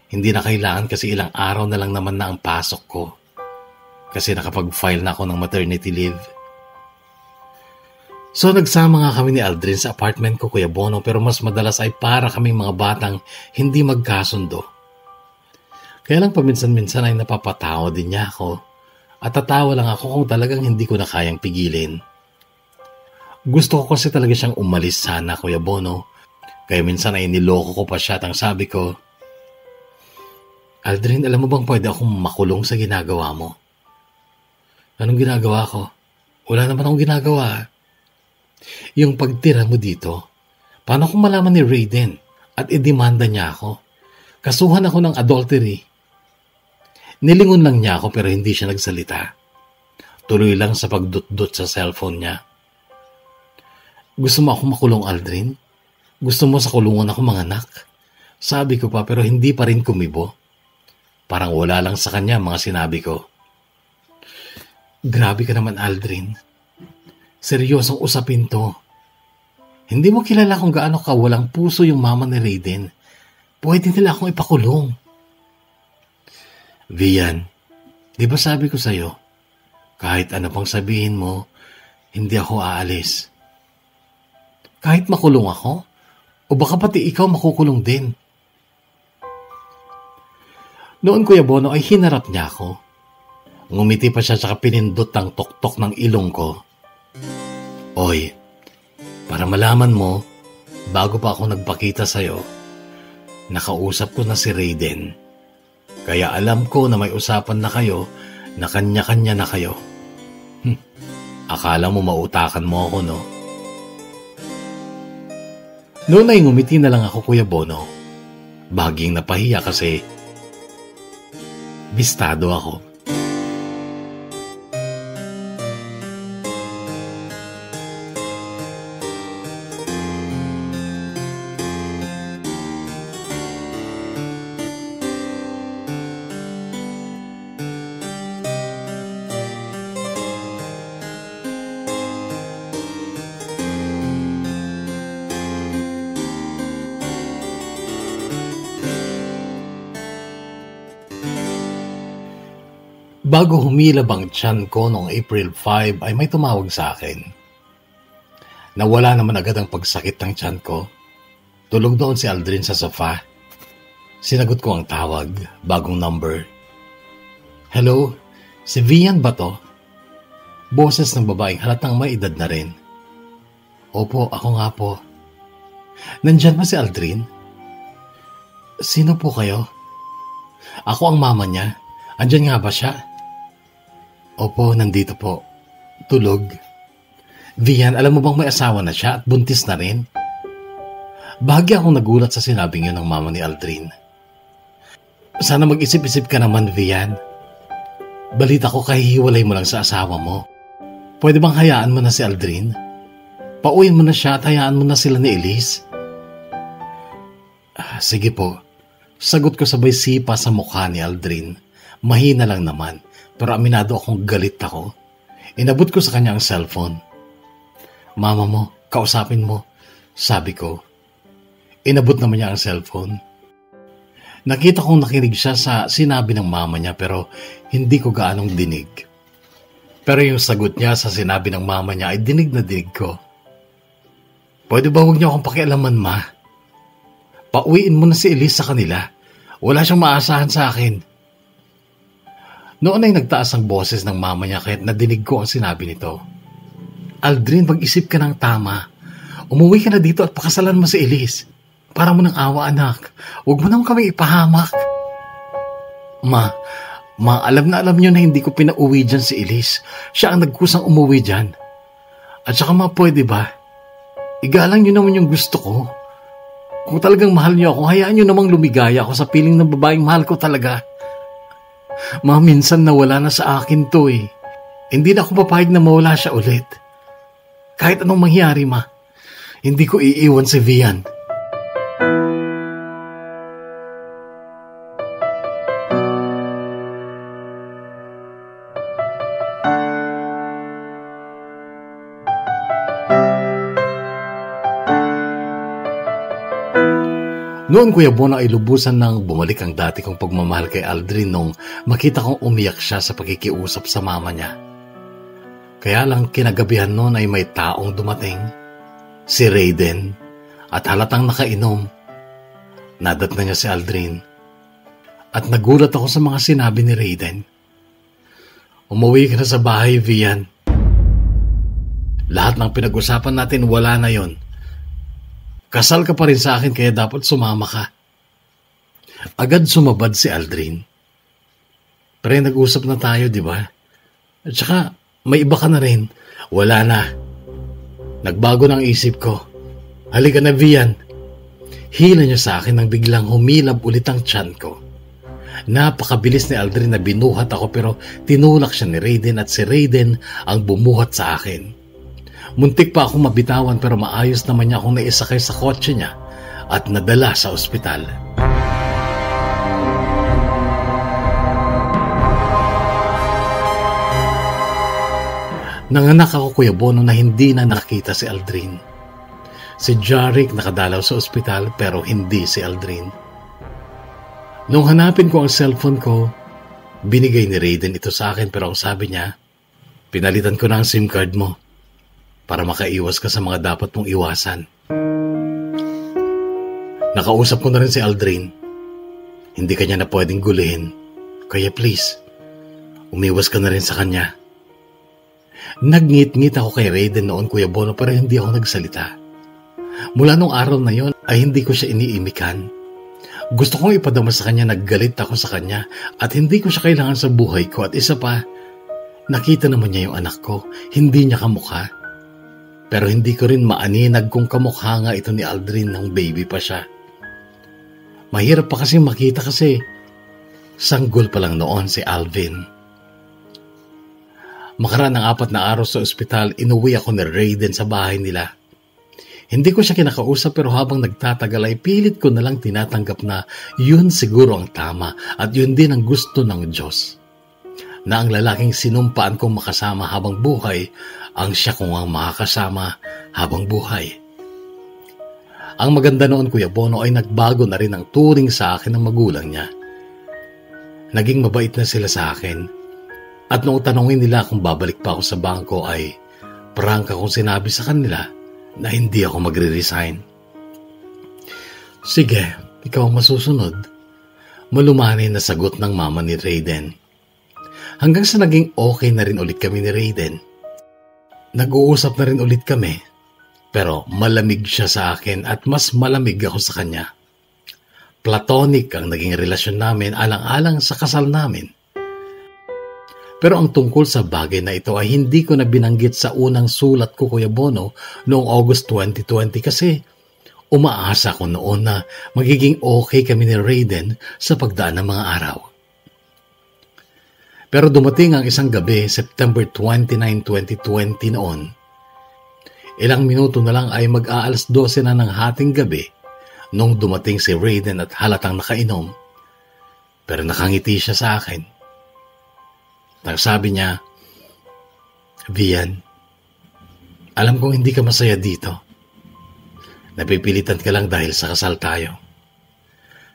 hindi na kailangan kasi ilang araw na lang naman na ang pasok ko. Kasi nakapag-file na ako ng maternity leave. So nagsama nga kami ni Aldrin sa apartment ko, Kuya Bono, pero mas madalas ay para kaming mga batang hindi magkasundo. Kaya lang paminsan-minsan ay napapatawa din niya ako at tatawa lang ako kung talagang hindi ko na kayang pigilin. Gusto ko kasi talaga siyang umalis sana, Kuya Bono. Kaya minsan ay niloko ko pa siya at ang sabi ko, Aldrin, alam mo bang pwede akong makulong sa ginagawa mo? Anong ginagawa ko? Wala naman akong ginagawa. Yung pagtira mo dito, paano kung malaman ni Raiden at idemanda niya ako? Kasuhan ako ng adultery. Nilingon lang niya ako pero hindi siya nagsalita. Tuloy lang sa pagdut-dut sa cellphone niya. Gusto mo ako makulong, Aldrin? Gusto mo sa kulungan ako manganak? Sabi ko pa pero hindi pa rin kumibo. Parang wala lang sa kanya mga sinabi ko. Grabe ka naman, Aldrin. Seryosong usapin to. Hindi mo kilala kung gaano ka walang puso yung mama ni Raiden. Pwede nila akong ipakulong. Vian, di ba sabi ko sa'yo, kahit ano pang sabihin mo, hindi ako aalis. Kahit makulong ako, o baka pati ikaw makukulong din. Noon, Kuya Bono, ay hinarap niya ako. Ngumiti pa siya tsaka pinindot ang tuktok ng ilong ko. Oy, para malaman mo, bago pa ako nagpakita sa'yo, nakausap ko na si Raiden. Kaya alam ko na may usapan na kayo, na kanya-kanya na kayo. Akala mo mautakan mo ako, no? Noon ay ngumiti na lang ako, Kuya Bono. Baging napahiya kasi bistado ako. Bago humilab ang tiyan ko noong April 5 ay may tumawag sa akin. Nawala naman agad ang pagsakit ng tiyan ko. Tulog doon si Aldrin sa sofa. Sinagot ko ang tawag, bagong number. Hello, si Vian ba to? Boses ng babaeng halatang may edad na rin. Opo, ako nga po. Nandyan ba si Aldrin? Sino po kayo? Ako ang mama niya. Andyan nga ba siya? Opo, nandito po. Tulog. Vian, alam mo bang may asawa na siya at buntis na rin? Bahagi akong nagulat sa sinabing yun ng mama ni Aldrin. Sana mag-isip-isip ka naman, Vian. Balita ko kahihiwalay mo lang sa asawa mo. Pwede bang hayaan mo na si Aldrin? Pauwiin mo na siya at hayaan mo na sila ni Elise? Sige po. Sagot ko sabay sipa sa mukha ni Aldrin. Mahina lang naman, pero aminado akong galit ako. Inabot ko sa kanya ang cellphone. Mama mo, kausapin mo, sabi ko. Inabot naman niya ang cellphone. Nakita kong nakinig siya sa sinabi ng mama niya pero hindi ko gaanong dinig. Pero yung sagot niya sa sinabi ng mama niya ay dinig na dinig ko. Pwede ba huwag niyo akong pakialaman, ma? Pauwiin mo na si Elise sa kanila. Wala siyang maasahan sa akin. Noon ay nagtaas ang boses ng mama niya kaya't nadinig ko ang sinabi nito. Aldrin, mag-isip ka ng tama. Umuwi ka na dito at pakasalan mo si Elise. Para mo ng awa, anak. Huwag mo naman kami ipahamak. Ma, alam na alam niyo na hindi ko pinauwi dyan si Elise. Siya ang nagkusang umuwi dyan. At saka ma, pwede ba? Igalang niyo naman yung gusto ko. Kung talagang mahal niyo ako, hayaan niyo namang lumigaya ako sa piling ng babaeng mahal ko talaga. Ma, minsan nawala na sa akin to eh. Hindi na ako papayag na mawala siya ulit. Kahit anong mangyari, ma, hindi ko iiwan si Vian. Noon, Kuya Bono, ay lubusan nang bumalik ang dati kong pagmamahal kay Aldrin nung makita kong umiyak siya sa pagkikiusap sa mama niya. Kaya lang kinagabihan noon ay may taong dumating, si Raiden, at halatang nakainom. Nadat na niya si Aldrin. At nagulat ako sa mga sinabi ni Raiden. Umuwi ka na sa bahay, Vian. Lahat ng pinag-usapan natin wala na yon. Kasal ka pa rin sa akin kaya dapat sumama ka. Agad sumabad si Aldrin. Pero nag-usap na tayo, di ba? At saka, may iba ka na rin. Wala na. Nagbago ng isip ko. Halika na, Vian. Hila niya sa akin nang biglang humilab ulit ang tiyan ko. Napakabilis ni Aldrin na binuhat ako pero tinulak siya ni Raiden at si Raiden ang bumuhat sa akin. Muntik pa akong mabitawan pero maayos naman niya akong naisakay sa kotse niya at nadala sa ospital. Nanganak ako, Kuya Bono, na hindi na nakita si Aldrin. Si Jarek nakadalaw sa ospital pero hindi si Aldrin. Nung hanapin ko ang cellphone ko, binigay ni Raiden ito sa akin pero ang sabi niya, pinalitan ko na ang SIM card mo para makaiwas ka sa mga dapat mong iwasan. Nakausap ko na rin si Aldrin. Hindi kanya na pwedeng gulihin. Kaya please, umiwas ka na rin sa kanya. Nagngit-ngit ako kay Raiden noon, Kuya Bono, pero hindi ako nagsalita. Mula nung araw na yon ay hindi ko siya iniimikan. Gusto kong ipadama sa kanya na galit ako sa kanya at hindi ko siya kailangan sa buhay ko. At isa pa, nakita naman niya yung anak ko. Hindi niya kamukha. Pero hindi ko rin maaninag kung kamukha nga ito ni Aldrin nang baby pa siya. Mahirap pa kasi makita kasi sanggol pa lang noon si Alvin. Makaraan ng 4 na araw sa ospital, inuwi ako ni Raiden sa bahay nila. Hindi ko siya kinakausap pero habang nagtatagal ay pilit ko nalang tinatanggap na yun siguro ang tama at yun din ang gusto ng Diyos. Na ang lalaking sinumpaan kong makasama habang buhay ang siya kong ang makakasama habang buhay. Ang maganda noon, Kuya Bono, ay nagbago na rin ang turing sa akin ng magulang niya. Naging mabait na sila sa akin. At nung tanongin nila kung babalik pa ako sa bangko ay prank akong sinabi sa kanila na hindi ako magre-resign. Sige, ikaw ang masusunod. Malumanay na sagot ng mama ni Raiden. Hanggang sa naging okay na rin ulit kami ni Raiden. Nag-uusap na rin ulit kami, pero malamig siya sa akin at mas malamig ako sa kanya. Platonic ang naging relasyon namin alang-alang sa kasal namin. Pero ang tungkol sa bagay na ito ay hindi ko na binanggit sa unang sulat ko, Kuya Bono, noong August 2020 kasi umaasa ko noon na magiging okay kami ni Raiden sa pagdaan ng mga araw. Pero dumating ang isang gabi, September 29, 2020 noon. Ilang minuto na lang ay mag-aalas 12 na ng hating gabi nung dumating si Raiden at halatang nakainom. Pero nakangiti siya sa akin. Sabi niya, Vian, alam kong hindi ka masaya dito. Napipilitan ka lang dahil sa kasal tayo.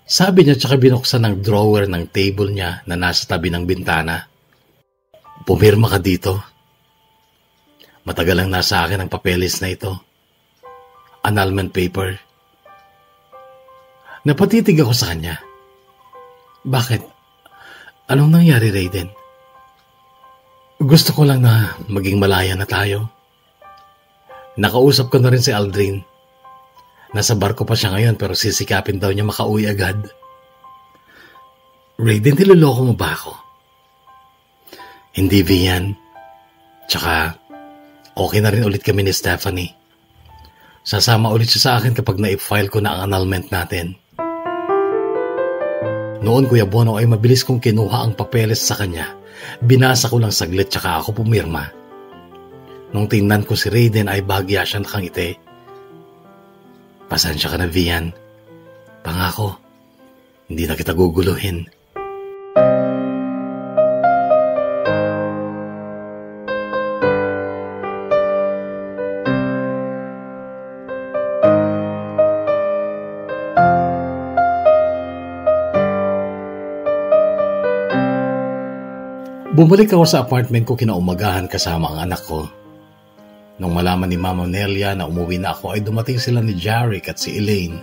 Sabi niya tsaka binuksan ng drawer ng table niya na nasa tabi ng bintana. Pumirma ka dito. Matagal lang nasa akin ang papeles na ito. Annulment paper. Napatitig ako sa kanya. Bakit? Anong nangyari, Raiden? Gusto ko lang na maging malaya na tayo. Nakausap ko na rin si Aldrin. Nasa barko pa siya ngayon pero sisikapin daw niya makauwi agad. Raiden, niloloko mo ba ako? Hindi, Vian. Tsaka, okay na rin ulit kami ni Stephanie. Sasama ulit siya sa akin kapag na-file ko na ang annulment natin. Noon, Kuya Bono, ay mabilis kong kinuha ang papeles sa kanya. Binasa ko lang saglit tsaka ako pumirma. Nung tingnan ko si Raiden ay bahagya siya nakangiti. Pasensya ka na, Vian. Pangako, hindi na kita guguluhin. Bumalik ako sa apartment ko kinaumagahan kasama ang anak ko. Nung malaman ni Mama Nelia na umuwi na ako ay dumating sila ni Jarek at si Elaine.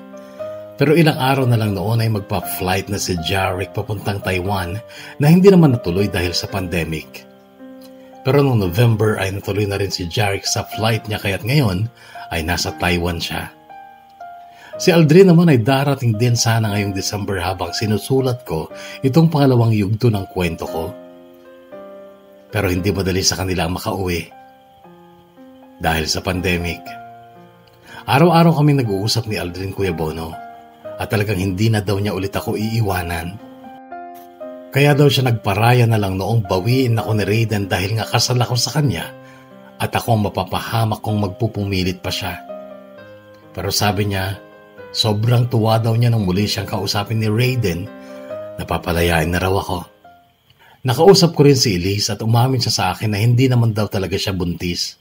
Pero ilang araw na lang noon ay magpa-flight na si Jarek papuntang Taiwan na hindi naman natuloy dahil sa pandemic. Pero noong November ay natuloy na rin si Jarek sa flight niya kaya't ngayon ay nasa Taiwan siya. Si Aldrin naman ay darating din sana ngayong December habang sinusulat ko itong pangalawang yugto ng kwento ko. Pero hindi madali sa kanila makauwi. Dahil sa pandemic. Araw-araw kaming nag-uusap ni Aldrin, Kuya Bono, at talagang hindi na daw niya ulit ako iiwanan. Kaya daw siya nagparaya na lang noong bawiin ako ni Raiden dahil nga kasal ako sa kanya at ako ang mapapahamak kung magpupumilit pa siya. Pero sabi niya, sobrang tuwa daw niya nung muli siyang kausapin ni Raiden na papalayain na raw ako. Nakausap ko rin si Elise at umamin siya sa akin na hindi naman daw talaga siya buntis.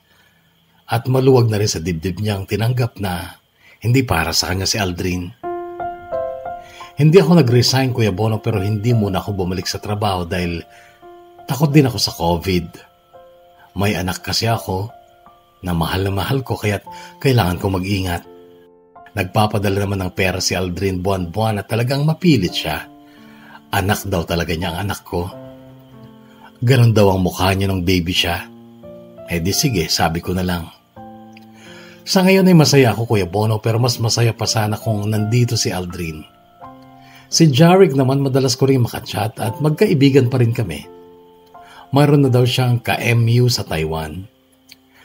At maluwag na rin sa dibdib niyang tinanggap na hindi para sa kanya si Aldrin. Hindi ako nag-resign, Kuya Bono, pero hindi muna ako bumalik sa trabaho dahil takot din ako sa COVID. May anak kasi ako na mahal ko kaya't kailangan ko mag-ingat. Nagpapadala naman ng pera si Aldrin buwan-buwan at talagang mapilit siya. Anak daw talaga niya ang anak ko. Ganon daw ang mukha niya nung baby siya. Eh di sige, sabi ko na lang. Sa ngayon ay masaya ako, Kuya Bono, pero mas masaya pa sana kung nandito si Aldrin. Si Jarek naman madalas ko rin makachat at magkaibigan pa rin kami. Mayroon na daw siyang ka-MU sa Taiwan.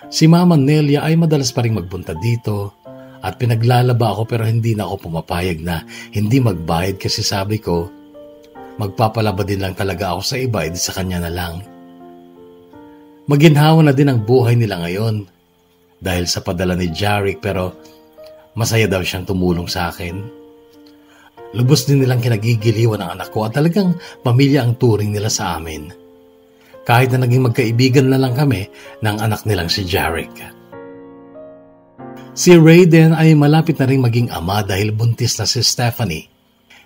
Si Mama Nelia ay madalas pa rin magpunta dito at pinaglalaba ako pero hindi na ako pumapayag na hindi magbayad kasi sabi ko, magpapalaba din lang talaga ako sa iba, edi sa kanya na lang. Maginhawa na din ang buhay nila ngayon dahil sa padala ni Jarek pero masaya daw siyang tumulong sa akin. Lubos din nilang kinagigiliwan ang anak ko at talagang pamilya ang turing nila sa amin. Kahit na naging magkaibigan na lang kami ng anak nilang si Jarek. Si Raiden ay malapit na rin maging ama dahil buntis na si Stephanie.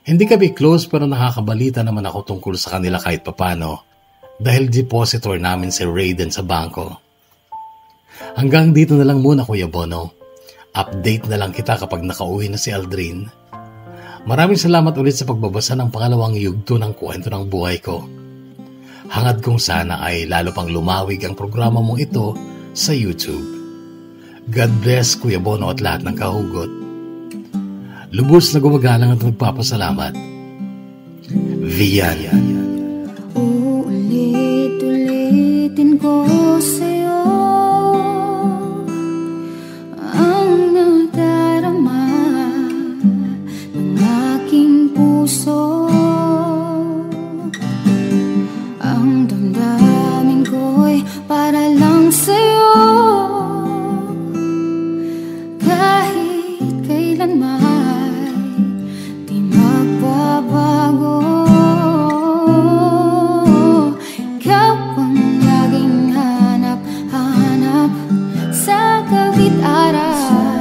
Hindi kami close pero nakakabalita naman ako tungkol sa kanila kahit papano dahil depositor namin si Raiden sa bangko. Hanggang dito na lang muna, Kuya Bono. Update na lang kita kapag nakauwi na si Aldrin. Maraming salamat ulit sa pagbabasa ng pangalawang yugto ng kwento ng buhay ko. Hangad kong sana ay lalo pang lumawig ang programa mong ito sa YouTube. God bless Kuya Bono at lahat ng kahugot. Lubos na gumagalang at magpapasalamat. Vian. Uulit-ulitin ko sa'yo ang nadarama ng aking puso. Ang damdamin ko'y para lang sa'yo, kahit kailanman di magbabago. Ikaw ang laging hanap-hanap sa gabit-araw.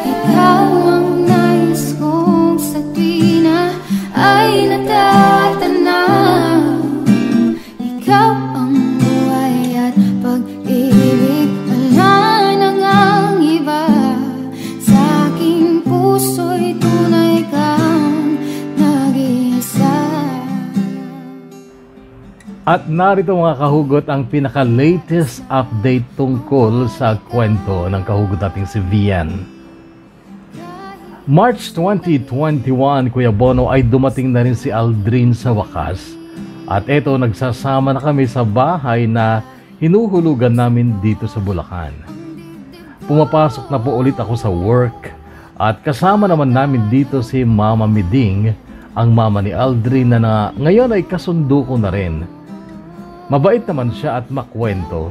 Ikaw ang nais kong sa tuwina ay natatanaw. Ikaw ang buhay at pag-ibig, wala nang ang iba. Sa aking puso'y tunay kang nag-iisa. At narito mga kahugot ang pinaka-latest update tungkol sa kwento ng kahugot nating si Vian. March 2021, Kuya Bono, ay dumating na rin si Aldrin sa wakas. At eto, nagsasama na kami sa bahay na hinuhulugan namin dito sa Bulacan. Pumapasok na po ulit ako sa work at kasama naman namin dito si Mama Miding, ang mama ni Aldrin na ngayon ay kasundo ko na rin. Mabait naman siya at makwento,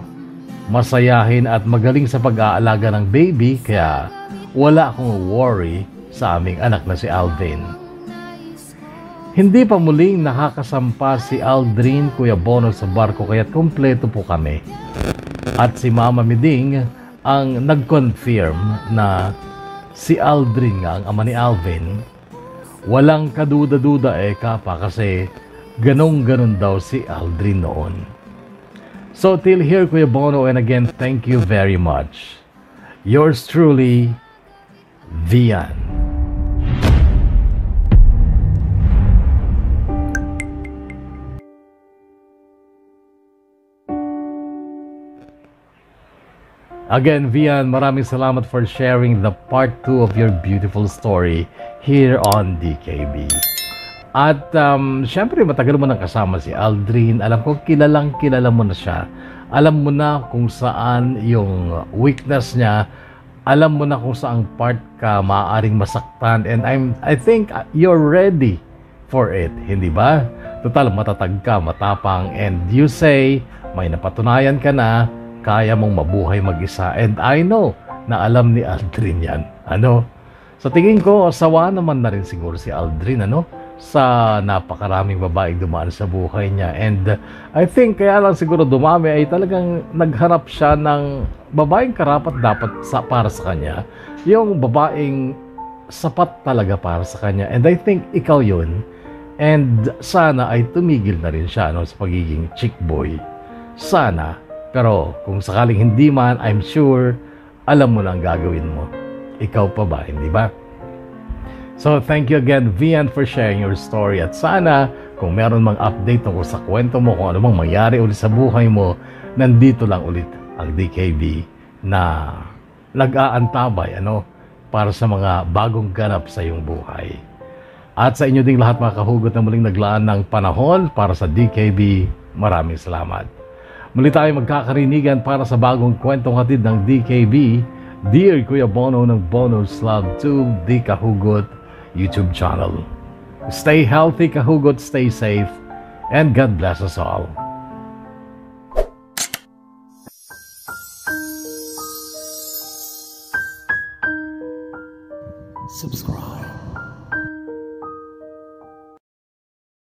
masayahin at magaling sa pag-aalaga ng baby, kaya wala akong worry sa aming anak na si Alvin. Hindi pa muling nakakasampa si Aldrin, Kuya Bono, sa barko, kaya't kumpleto po kami. At si Mama Miding ang nag-confirm na si Aldrin nga ang ama ni Alvin. Walang kaduda-duda kapa, kasi ganong-ganon daw si Aldrin noon. So till here, Kuya Bono, and again, thank you very much. Yours truly, Vian. Again, Vian, maraming salamat for sharing the part 2 of your beautiful story here on DKB. At syempre, matagal mo nang kasama si Aldrin. Alam ko, kilala mo na siya. Alam mo na kung saan yung weakness niya. Alam mo na kung saan part ka maaaring masaktan. And I think you're ready for it, hindi ba? Total, matatag ka, matapang. And you say, may napatunayan ka na, kaya mong mabuhay mag-isa. And I know na alam ni Aldrin yan. Ano? Sa tingin ko, sawa naman na rin siguro si Aldrin, ano? Sa napakaraming babaeng dumaan sa buhay niya. And I think kaya lang siguro dumami ay talagang naghanap siya ng babaeng karapat dapat para sa kanya. Yung babaeng sapat talaga para sa kanya. And I think ikaw yun. And sana ay tumigil na rin siya, no, sa pagiging chick boy. Sana. Pero kung sakaling hindi man, I'm sure alam mo na ang gagawin mo. Ikaw pa ba, hindi ba? So thank you again, Vian, for sharing your story. At sana kung meron mang update tungkol sa kwento mo, kung ano mang mangyari ulit sa buhay mo, nandito lang ulit ang DKB na nag-aantabay, ano, para sa mga bagong ganap sa iyong buhay. At sa inyo ding lahat, mga kahugot, na muling naglaan ng panahon para sa DKB, maraming salamat. Muli tayo magkakarinigan para sa bagong kwentong hatid ng DKB. Dear Kuya Bono ng Bono's Love to the Kahugot YouTube channel. Stay healthy, Kahugot, stay safe, and God bless us all. Subscribe.